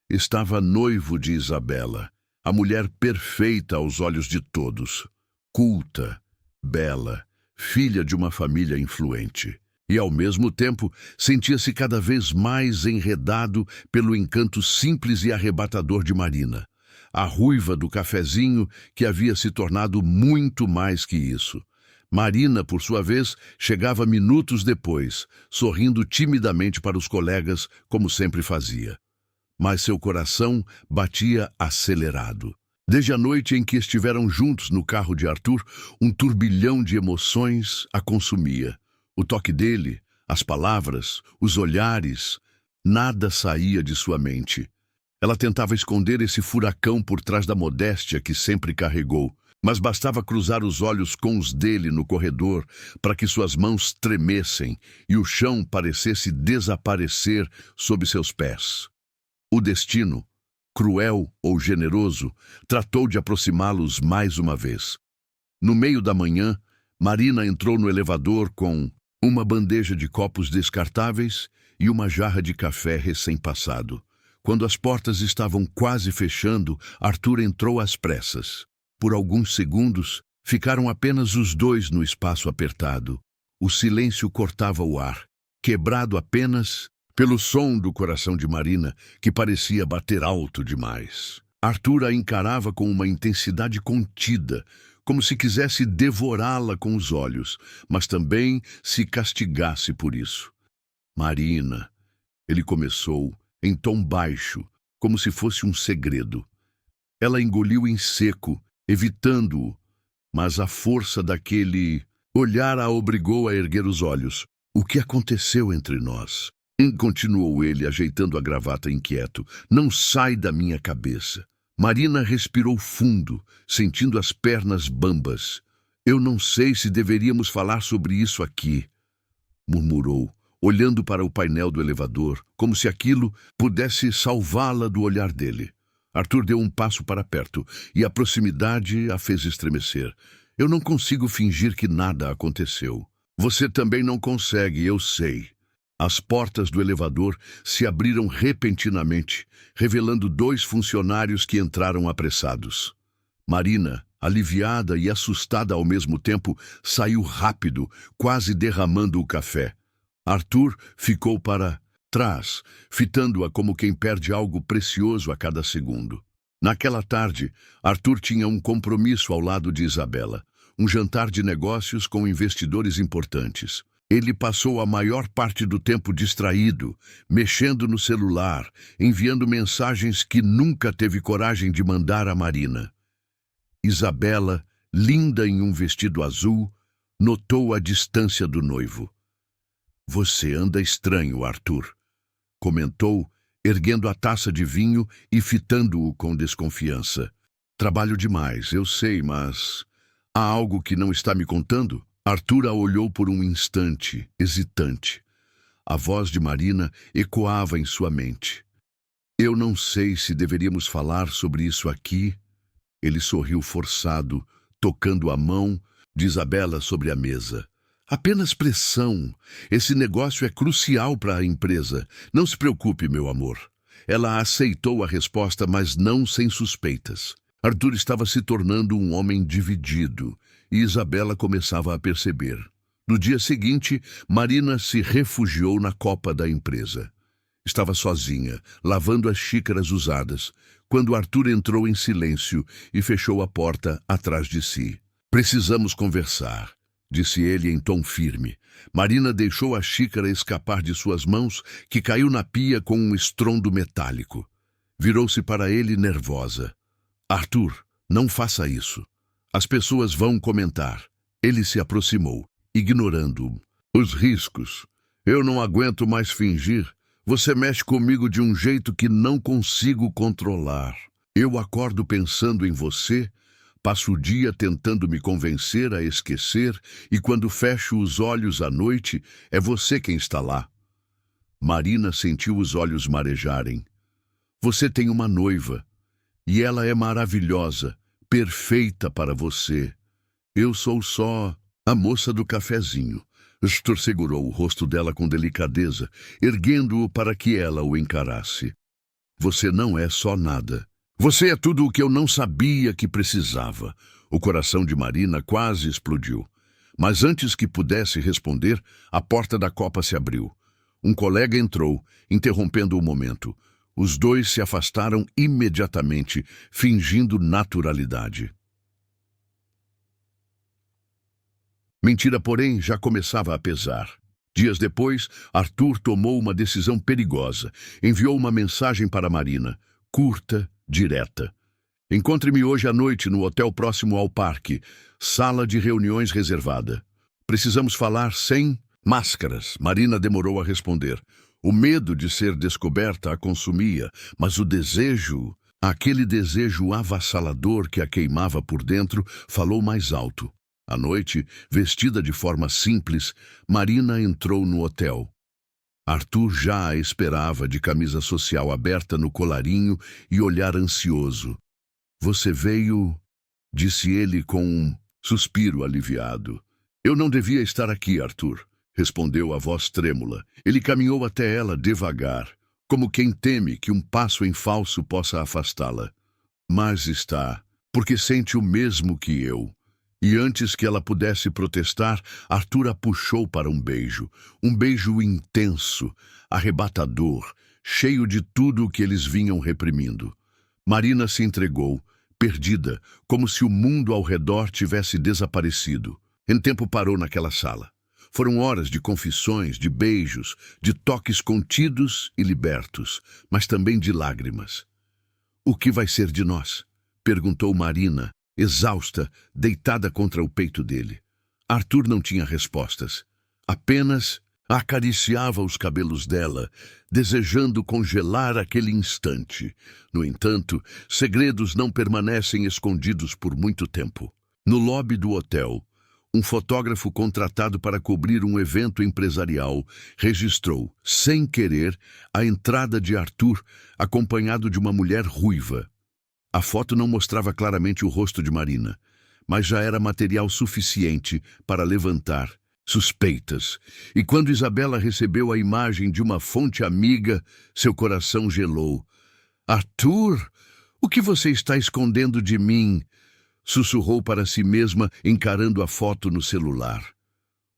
Estava noivo de Isabela, a mulher perfeita aos olhos de todos, culta, bela, filha de uma família influente. E, ao mesmo tempo, sentia-se cada vez mais enredado pelo encanto simples e arrebatador de Marina, a ruiva do cafezinho que havia se tornado muito mais que isso. Marina, por sua vez, chegava minutos depois, sorrindo timidamente para os colegas, como sempre fazia. Mas seu coração batia acelerado. Desde a noite em que estiveram juntos no carro de Arthur, um turbilhão de emoções a consumia. O toque dele, as palavras, os olhares, nada saía de sua mente. Ela tentava esconder esse furacão por trás da modéstia que sempre carregou, mas bastava cruzar os olhos com os dele no corredor para que suas mãos tremessem e o chão parecesse desaparecer sob seus pés. O destino, cruel ou generoso, tratou de aproximá-los mais uma vez. No meio da manhã, Marina entrou no elevador com uma bandeja de copos descartáveis e uma jarra de café recém-passado. Quando as portas estavam quase fechando, Arthur entrou às pressas. Por alguns segundos, ficaram apenas os dois no espaço apertado. O silêncio cortava o ar, quebrado apenas pelo som do coração de Marina, que parecia bater alto demais. Arthur a encarava com uma intensidade contida, como se quisesse devorá-la com os olhos, mas também se castigasse por isso. Marina, ele começou, em tom baixo, como se fosse um segredo. Ela engoliu em seco, evitando-o, mas a força daquele olhar a obrigou a erguer os olhos. O que aconteceu entre nós? Continuou ele, ajeitando a gravata inquieto. Não sai da minha cabeça. Marina respirou fundo, sentindo as pernas bambas. Eu não sei se deveríamos falar sobre isso aqui, murmurou, olhando para o painel do elevador, como se aquilo pudesse salvá-la do olhar dele. Arthur deu um passo para perto, e a proximidade a fez estremecer. Eu não consigo fingir que nada aconteceu. Você também não consegue, eu sei. As portas do elevador se abriram repentinamente, revelando dois funcionários que entraram apressados. Marina, aliviada e assustada ao mesmo tempo, saiu rápido, quase derramando o café. Arthur ficou para trás, fitando-a como quem perde algo precioso a cada segundo. Naquela tarde, Arthur tinha um compromisso ao lado de Isabela, um jantar de negócios com investidores importantes. Ele passou a maior parte do tempo distraído, mexendo no celular, enviando mensagens que nunca teve coragem de mandar a Marina. Isabela, linda em um vestido azul, notou a distância do noivo. Você anda estranho, Arthur, comentou, erguendo a taça de vinho e fitando-o com desconfiança. Trabalho demais, eu sei, mas há algo que não está me contando? Arthur a olhou por um instante, hesitante. A voz de Marina ecoava em sua mente. Eu não sei se deveríamos falar sobre isso aqui. Ele sorriu forçado, tocando a mão de Isabela sobre a mesa. Apenas pressão. Esse negócio é crucial para a empresa. Não se preocupe, meu amor. Ela aceitou a resposta, mas não sem suspeitas. Arthur estava se tornando um homem dividido, e Isabela começava a perceber. No dia seguinte, Marina se refugiou na copa da empresa. Estava sozinha, lavando as xícaras usadas, quando Arthur entrou em silêncio e fechou a porta atrás de si. Precisamos conversar, disse ele em tom firme. Marina deixou a xícara escapar de suas mãos, que caiu na pia com um estrondo metálico. Virou-se para ele nervosa. Arthur, não faça isso. As pessoas vão comentar. Ele se aproximou, ignorando-o. Os riscos. Eu não aguento mais fingir. Você mexe comigo de um jeito que não consigo controlar. Eu acordo pensando em você, passo o dia tentando me convencer a esquecer, e quando fecho os olhos à noite, é você quem está lá. Marina sentiu os olhos marejarem. Você tem uma noiva, e ela é maravilhosa, perfeita para você. Eu sou só a moça do cafezinho. Arthur segurou o rosto dela com delicadeza, erguendo-o para que ela o encarasse. Você não é só nada. Você é tudo o que eu não sabia que precisava. O coração de Marina quase explodiu. Mas antes que pudesse responder, a porta da copa se abriu. Um colega entrou, interrompendo o momento. Os dois se afastaram imediatamente, fingindo naturalidade. Mentira, porém, já começava a pesar. Dias depois, Arthur tomou uma decisão perigosa. Enviou uma mensagem para Marina, curta, direta. Encontre-me hoje à noite no hotel próximo ao parque, sala de reuniões reservada. Precisamos falar sem máscaras. Marina demorou a responder. O medo de ser descoberta a consumia, mas o desejo, aquele desejo avassalador que a queimava por dentro, falou mais alto. À noite, vestida de forma simples, Marina entrou no hotel. Arthur já a esperava de camisa social aberta no colarinho e olhar ansioso. Você veio, disse ele com um suspiro aliviado. Eu não devia estar aqui, Arthur, respondeu a voz trêmula. Ele caminhou até ela devagar, como quem teme que um passo em falso possa afastá-la. Mas está, porque sente o mesmo que eu. E antes que ela pudesse protestar, Arthur a puxou para um beijo intenso, arrebatador, cheio de tudo o que eles vinham reprimindo. Marina se entregou, perdida, como se o mundo ao redor tivesse desaparecido. Em tempo parou naquela sala. Foram horas de confissões, de beijos, de toques contidos e libertos, mas também de lágrimas. O que vai ser de nós? Perguntou Marina, exausta, deitada contra o peito dele. Arthur não tinha respostas. Apenas acariciava os cabelos dela, desejando congelar aquele instante. No entanto, segredos não permanecem escondidos por muito tempo. No lobby do hotel, um fotógrafo contratado para cobrir um evento empresarial registrou, sem querer, a entrada de Arthur, acompanhado de uma mulher ruiva. A foto não mostrava claramente o rosto de Marina, mas já era material suficiente para levantar suspeitas. E quando Isabela recebeu a imagem de uma fonte amiga, seu coração gelou. Arthur, o que você está escondendo de mim? Sussurrou para si mesma, encarando a foto no celular.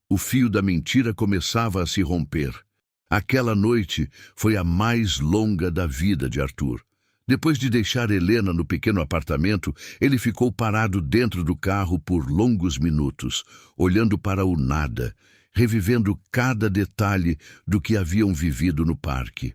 O fio da mentira começava a se romper. Aquela noite foi a mais longa da vida de Arthur. Depois de deixar Helena no pequeno apartamento, ele ficou parado dentro do carro por longos minutos, olhando para o nada, revivendo cada detalhe do que haviam vivido no parque.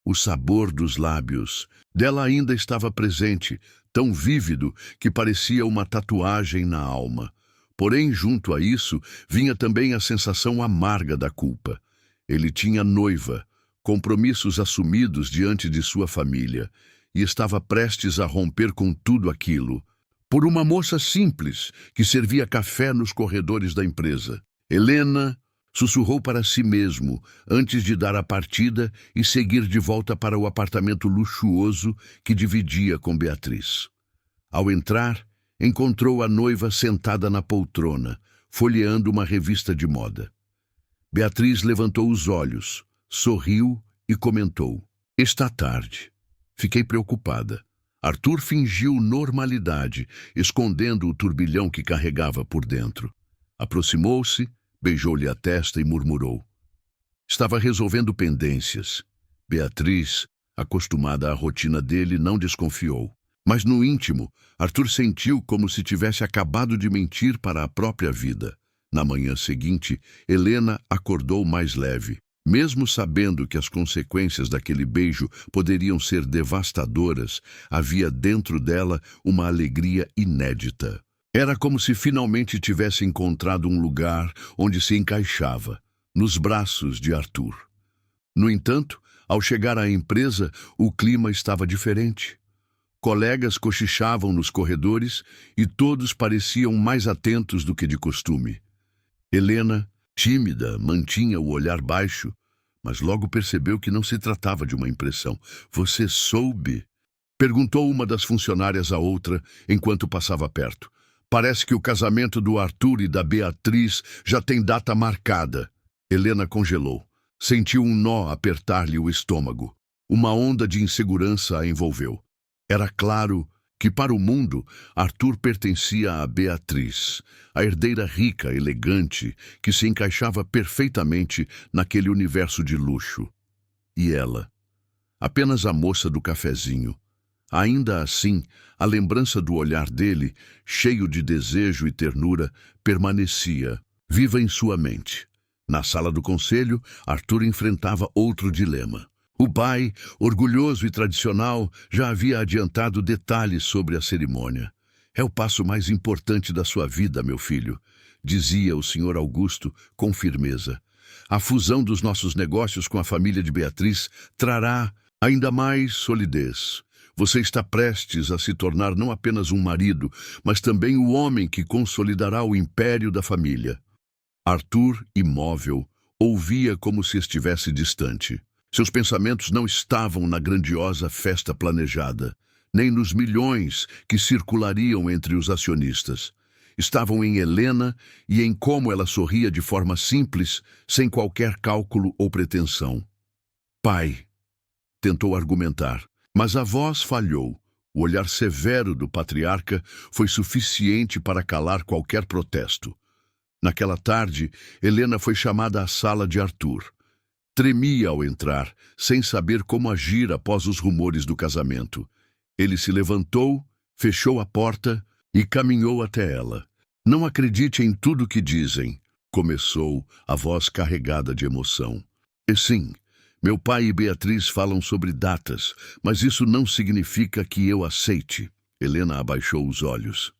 O sabor dos lábios dela ainda estava presente, tão vívido que parecia uma tatuagem na alma. Porém, junto a isso, vinha também a sensação amarga da culpa. Ele tinha noiva, compromissos assumidos diante de sua família, e estava prestes a romper com tudo aquilo, por uma moça simples que servia café nos corredores da empresa. Helena sussurrou para si mesmo antes de dar a partida e seguir de volta para o apartamento luxuoso que dividia com Beatriz. Ao entrar, encontrou a noiva sentada na poltrona, folheando uma revista de moda. Beatriz levantou os olhos, sorriu e comentou. Está tarde. Fiquei preocupada. Arthur fingiu normalidade, escondendo o turbilhão que carregava por dentro. Aproximou-se, beijou-lhe a testa e murmurou. Estava resolvendo pendências. Beatriz, acostumada à rotina dele, não desconfiou. Mas no íntimo, Arthur sentiu como se tivesse acabado de mentir para a própria vida. Na manhã seguinte, Helena acordou mais leve. Mesmo sabendo que as consequências daquele beijo poderiam ser devastadoras, havia dentro dela uma alegria inédita. Era como se finalmente tivesse encontrado um lugar onde se encaixava, nos braços de Arthur. No entanto, ao chegar à empresa, o clima estava diferente. Colegas cochichavam nos corredores e todos pareciam mais atentos do que de costume. Helena, tímida, mantinha o olhar baixo, mas logo percebeu que não se tratava de uma impressão. "Você soube?" perguntou uma das funcionárias à outra enquanto passava perto. "Parece que o casamento do Arthur e da Beatriz já tem data marcada." Helena congelou. Sentiu um nó apertar-lhe o estômago. Uma onda de insegurança a envolveu. Era claro que, para o mundo, Arthur pertencia a Beatriz, a herdeira rica, elegante, que se encaixava perfeitamente naquele universo de luxo. E ela, apenas a moça do cafezinho. Ainda assim, a lembrança do olhar dele, cheio de desejo e ternura, permanecia, viva em sua mente. Na sala do conselho, Arthur enfrentava outro dilema. O pai, orgulhoso e tradicional, já havia adiantado detalhes sobre a cerimônia. "É o passo mais importante da sua vida, meu filho", dizia o Sr. Augusto com firmeza. "A fusão dos nossos negócios com a família de Beatriz trará ainda mais solidez. Você está prestes a se tornar não apenas um marido, mas também o homem que consolidará o império da família." Arthur, imóvel, ouvia como se estivesse distante. Seus pensamentos não estavam na grandiosa festa planejada, nem nos milhões que circulariam entre os acionistas. Estavam em Helena e em como ela sorria de forma simples, sem qualquer cálculo ou pretensão. "Pai", tentou argumentar, mas a voz falhou. O olhar severo do patriarca foi suficiente para calar qualquer protesto. Naquela tarde, Helena foi chamada à sala de Arthur. Tremia ao entrar, sem saber como agir após os rumores do casamento. Ele se levantou, fechou a porta e caminhou até ela. "Não acredite em tudo que dizem", começou, a voz carregada de emoção. "E sim, meu pai e Beatriz falam sobre datas, mas isso não significa que eu aceite." Helena abaixou os olhos.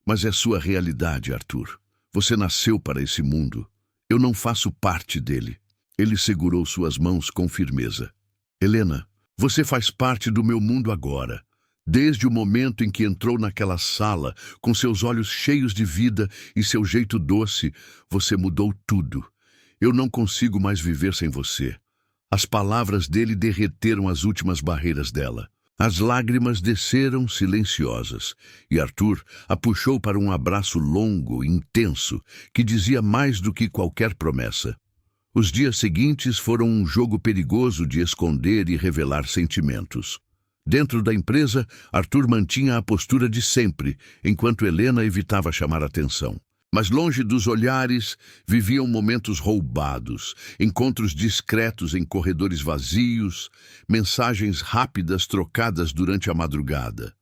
"Mas é sua realidade, Arthur. Você nasceu para esse mundo. Eu não faço parte dele." Ele segurou suas mãos com firmeza. "Helena, você faz parte do meu mundo agora. Desde o momento em que entrou naquela sala, com seus olhos cheios de vida e seu jeito doce, você mudou tudo. Eu não consigo mais viver sem você." As palavras dele derreteram as últimas barreiras dela. As lágrimas desceram silenciosas, e Arthur a puxou para um abraço longo, intenso, que dizia mais do que qualquer promessa. Os dias seguintes foram um jogo perigoso de esconder e revelar sentimentos. Dentro da empresa, Arthur mantinha a postura de sempre, enquanto Helena evitava chamar atenção. Mas longe dos olhares, viviam momentos roubados, encontros discretos em corredores vazios, mensagens rápidas trocadas durante a madrugada.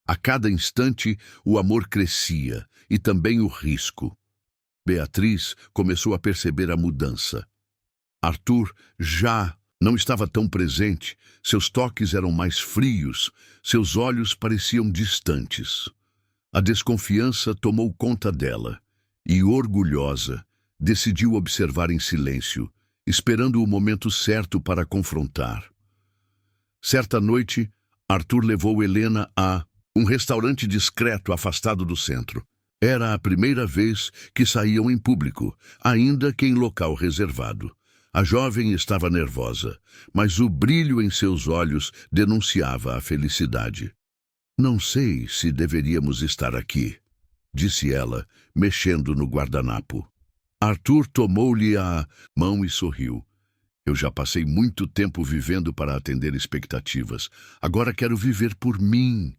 A cada instante, o amor crescia, e também o risco. Beatriz começou a perceber a mudança. Arthur já não estava tão presente, seus toques eram mais frios, seus olhos pareciam distantes. A desconfiança tomou conta dela, e, orgulhosa, decidiu observar em silêncio, esperando o momento certo para confrontar. Certa noite, Arthur levou Helena a um restaurante discreto afastado do centro. Era a primeira vez que saíam em público, ainda que em local reservado. A jovem estava nervosa, mas o brilho em seus olhos denunciava a felicidade. "Não sei se deveríamos estar aqui", disse ela, mexendo no guardanapo. Arthur tomou-lhe a mão e sorriu. "Eu já passei muito tempo vivendo para atender expectativas. Agora quero viver por mim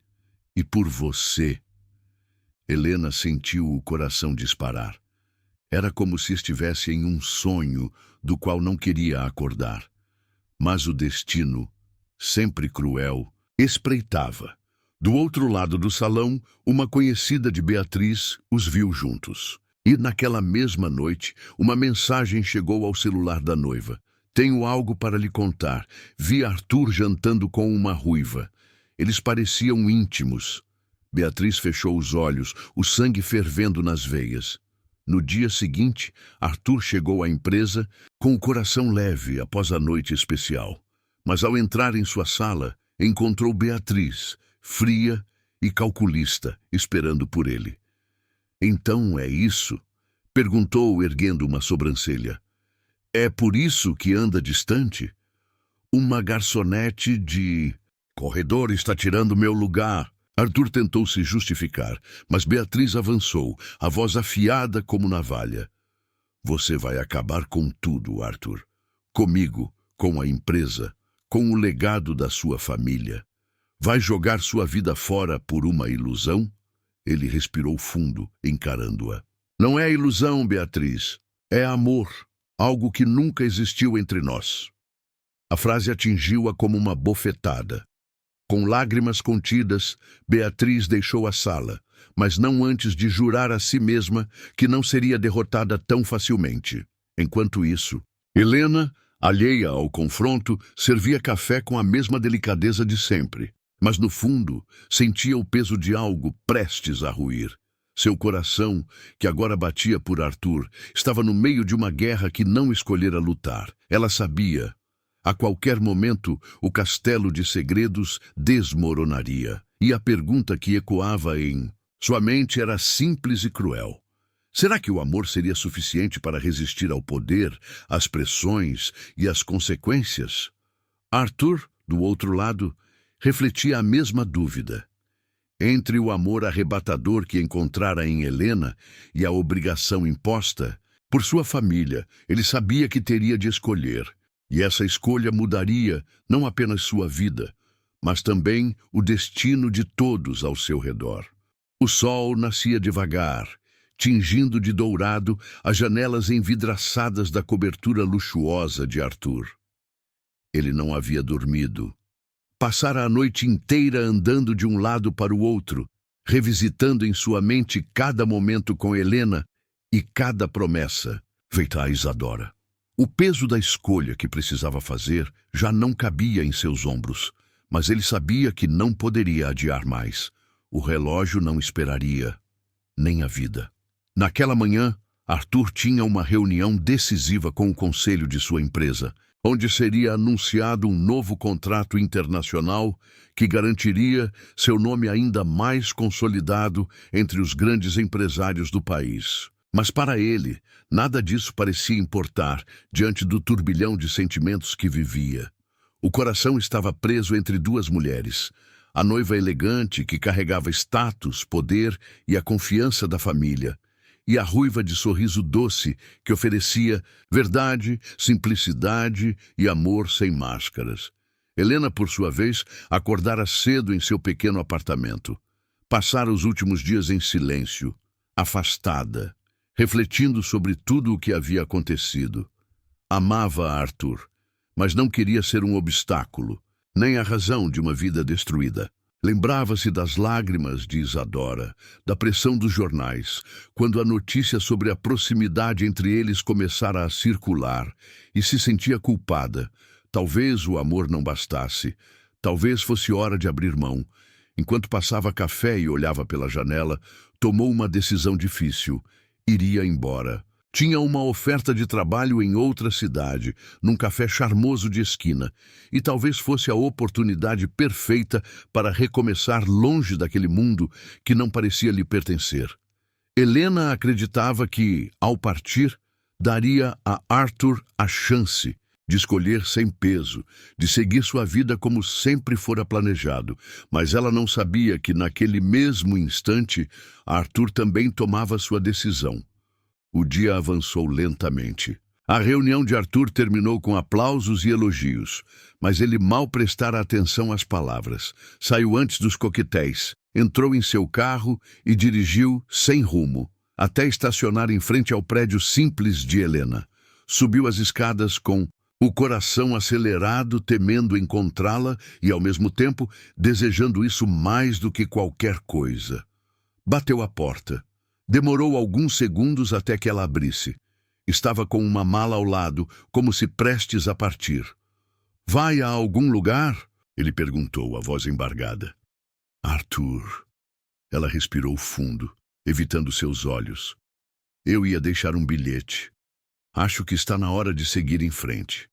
e por você." Helena sentiu o coração disparar. Era como se estivesse em um sonho do qual não queria acordar. Mas o destino, sempre cruel, espreitava. Do outro lado do salão, uma conhecida de Beatriz os viu juntos. E naquela mesma noite, uma mensagem chegou ao celular da noiva. Tenho algo para lhe contar. Vi Arthur jantando com uma ruiva. Eles pareciam íntimos. Beatriz fechou os olhos, o sangue fervendo nas veias. No dia seguinte, Arthur chegou à empresa com o coração leve após a noite especial. Mas ao entrar em sua sala, encontrou Beatriz, fria e calculista, esperando por ele. Então é isso? Perguntou, erguendo uma sobrancelha. É por isso que anda distante? Uma garçonete de... Corredor está tirando meu lugar. Arthur tentou se justificar, mas Beatriz avançou, a voz afiada como navalha. Você vai acabar com tudo, Arthur. Comigo, com a empresa, com o legado da sua família. Vai jogar sua vida fora por uma ilusão? Ele respirou fundo, encarando-a. Não é ilusão, Beatriz. É amor. Algo que nunca existiu entre nós. A frase atingiu-a como uma bofetada. Com lágrimas contidas, Beatriz deixou a sala, mas não antes de jurar a si mesma que não seria derrotada tão facilmente. Enquanto isso, Helena, alheia ao confronto, servia café com a mesma delicadeza de sempre, mas no fundo sentia o peso de algo prestes a ruir. Seu coração, que agora batia por Arthur, estava no meio de uma guerra que não escolhera lutar. Ela sabia. A qualquer momento, o castelo de segredos desmoronaria. E a pergunta que ecoava em sua mente era simples e cruel. Será que o amor seria suficiente para resistir ao poder, às pressões e às consequências? Arthur, do outro lado, refletia a mesma dúvida. Entre o amor arrebatador que encontrara em Helena e a obrigação imposta, por sua família, ele sabia que teria de escolher. E essa escolha mudaria não apenas sua vida, mas também o destino de todos ao seu redor. O sol nascia devagar, tingindo de dourado as janelas envidraçadas da cobertura luxuosa de Arthur. Ele não havia dormido. Passara a noite inteira andando de um lado para o outro, revisitando em sua mente cada momento com Helena e cada promessa feita a Isadora. O peso da escolha que precisava fazer já não cabia em seus ombros, mas ele sabia que não poderia adiar mais. O relógio não esperaria, nem a vida. Naquela manhã, Arthur tinha uma reunião decisiva com o conselho de sua empresa, onde seria anunciado um novo contrato internacional que garantiria seu nome ainda mais consolidado entre os grandes empresários do país. Mas para ele, nada disso parecia importar diante do turbilhão de sentimentos que vivia. O coração estava preso entre duas mulheres. A noiva elegante que carregava status, poder e a confiança da família, e a ruiva de sorriso doce que oferecia verdade, simplicidade e amor sem máscaras. Helena, por sua vez, acordara cedo em seu pequeno apartamento. Passara os últimos dias em silêncio, afastada, refletindo sobre tudo o que havia acontecido. Amava Arthur, mas não queria ser um obstáculo, nem a razão de uma vida destruída. Lembrava-se das lágrimas de Isadora, da pressão dos jornais, quando a notícia sobre a proximidade entre eles começara a circular, e se sentia culpada. Talvez o amor não bastasse, talvez fosse hora de abrir mão. Enquanto passava café e olhava pela janela, tomou uma decisão difícil. Iria embora. Tinha uma oferta de trabalho em outra cidade, num café charmoso de esquina, e talvez fosse a oportunidade perfeita para recomeçar longe daquele mundo que não parecia lhe pertencer. Helena acreditava que, ao partir, daria a Arthur a chance de escolher sem peso, de seguir sua vida como sempre fora planejado, mas ela não sabia que, naquele mesmo instante, Arthur também tomava sua decisão. O dia avançou lentamente. A reunião de Arthur terminou com aplausos e elogios, mas ele mal prestara atenção às palavras. Saiu antes dos coquetéis, entrou em seu carro e dirigiu, sem rumo, até estacionar em frente ao prédio simples de Helena. Subiu as escadas com o coração acelerado, temendo encontrá-la e, ao mesmo tempo, desejando isso mais do que qualquer coisa. Bateu à porta. Demorou alguns segundos até que ela abrisse. Estava com uma mala ao lado, como se prestes a partir. "Vai a algum lugar?" ele perguntou, a voz embargada. "Arthur." Ela respirou fundo, evitando seus olhos. "Eu ia deixar um bilhete. Acho que está na hora de seguir em frente.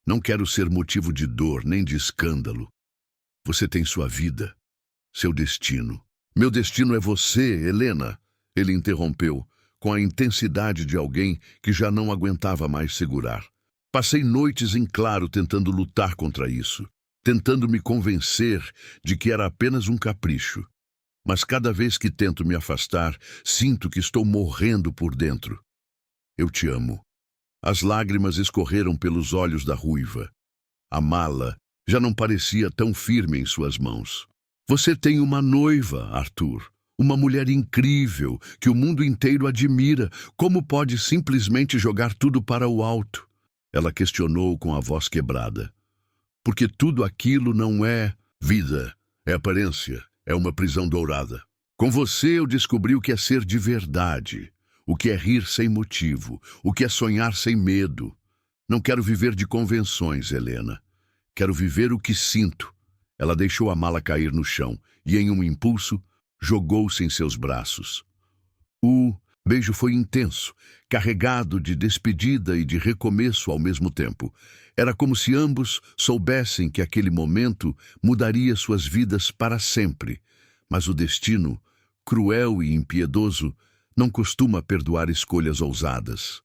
Não quero ser motivo de dor nem de escândalo. Você tem sua vida, seu destino." "Meu destino é você, Helena," ele interrompeu, com a intensidade de alguém que já não aguentava mais segurar. "Passei noites em claro tentando lutar contra isso, tentando me convencer de que era apenas um capricho. Mas cada vez que tento me afastar, sinto que estou morrendo por dentro. Eu te amo." As lágrimas escorreram pelos olhos da ruiva. A mala já não parecia tão firme em suas mãos. "Você tem uma noiva, Arthur. Uma mulher incrível, que o mundo inteiro admira. Como pode simplesmente jogar tudo para o alto?" Ela questionou com a voz quebrada. "Porque tudo aquilo não é vida, é aparência, é uma prisão dourada. Com você eu descobri o que é ser de verdade, o que é rir sem motivo, o que é sonhar sem medo. Não quero viver de convenções, Helena. Quero viver o que sinto." Ela deixou a mala cair no chão e, em um impulso, jogou-se em seus braços. O beijo foi intenso, carregado de despedida e de recomeço ao mesmo tempo. Era como se ambos soubessem que aquele momento mudaria suas vidas para sempre. Mas o destino, cruel e impiedoso, não costuma perdoar escolhas ousadas.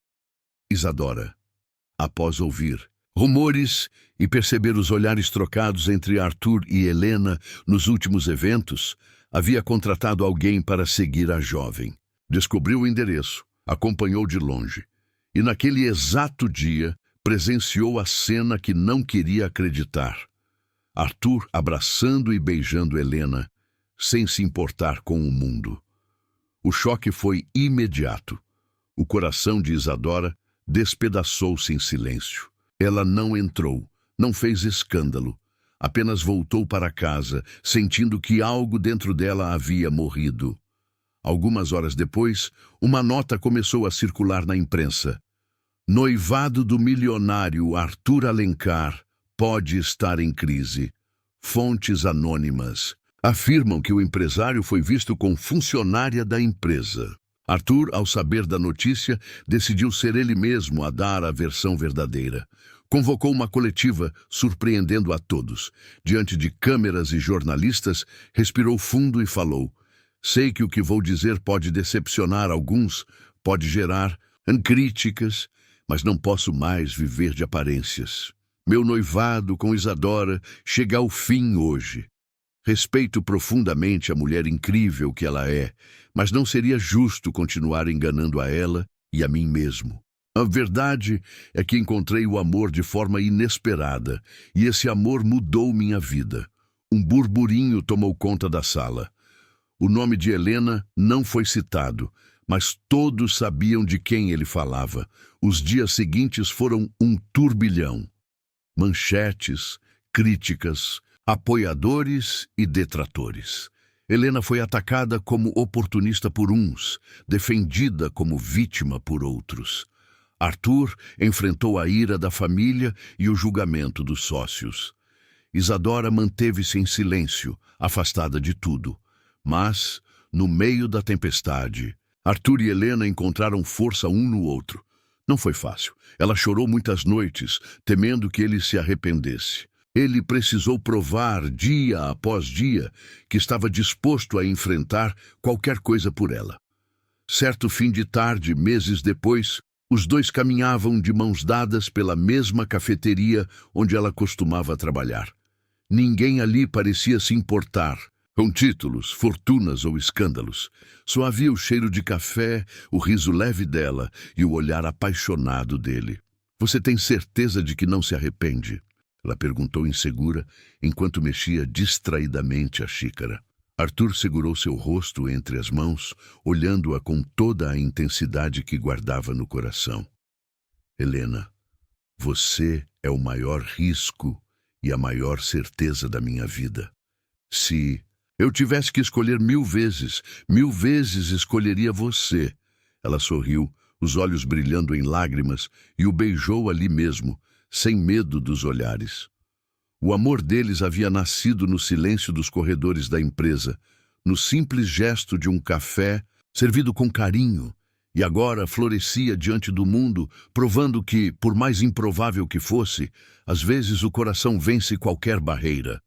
Isadora, após ouvir rumores e perceber os olhares trocados entre Arthur e Helena nos últimos eventos, havia contratado alguém para seguir a jovem. Descobriu o endereço, acompanhou de longe, e naquele exato dia presenciou a cena que não queria acreditar. Arthur abraçando e beijando Helena, sem se importar com o mundo. O choque foi imediato. O coração de Isadora despedaçou-se em silêncio. Ela não entrou, não fez escândalo, apenas voltou para casa, sentindo que algo dentro dela havia morrido. Algumas horas depois, uma nota começou a circular na imprensa. "Noivado do milionário Arthur Alencar pode estar em crise. Fontes anônimas afirmam que o empresário foi visto com funcionária da empresa." Arthur, ao saber da notícia, decidiu ser ele mesmo a dar a versão verdadeira. Convocou uma coletiva, surpreendendo a todos. Diante de câmeras e jornalistas, respirou fundo e falou: "Sei que o que vou dizer pode decepcionar alguns, pode gerar críticas, mas não posso mais viver de aparências. Meu noivado com Isadora chega ao fim hoje. Respeito profundamente a mulher incrível que ela é, mas não seria justo continuar enganando a ela e a mim mesmo. A verdade é que encontrei o amor de forma inesperada, e esse amor mudou minha vida." Um burburinho tomou conta da sala. O nome de Helena não foi citado, mas todos sabiam de quem ele falava. Os dias seguintes foram um turbilhão. Manchetes, críticas, apoiadores e detratores. Helena foi atacada como oportunista por uns, defendida como vítima por outros. Arthur enfrentou a ira da família e o julgamento dos sócios. Isadora manteve-se em silêncio, afastada de tudo. Mas, no meio da tempestade, Arthur e Helena encontraram força um no outro. Não foi fácil. Ela chorou muitas noites, temendo que ele se arrependesse. Ele precisou provar, dia após dia, que estava disposto a enfrentar qualquer coisa por ela. Certo fim de tarde, meses depois, os dois caminhavam de mãos dadas pela mesma cafeteria onde ela costumava trabalhar. Ninguém ali parecia se importar com títulos, fortunas ou escândalos. Só havia o cheiro de café, o riso leve dela e o olhar apaixonado dele. "Você tem certeza de que não se arrepende?" ela perguntou insegura, enquanto mexia distraidamente a xícara. Arthur segurou seu rosto entre as mãos, olhando-a com toda a intensidade que guardava no coração. "Helena, Você é o maior risco e a maior certeza da minha vida. Se eu tivesse que escolher 1000 vezes escolheria você. Ela sorriu, os olhos brilhando em lágrimas, e o beijou ali mesmo, sem medo dos olhares. O amor deles havia nascido no silêncio dos corredores da empresa, no simples gesto de um café servido com carinho, e agora florescia diante do mundo, provando que, por mais improvável que fosse, às vezes o coração vence qualquer barreira.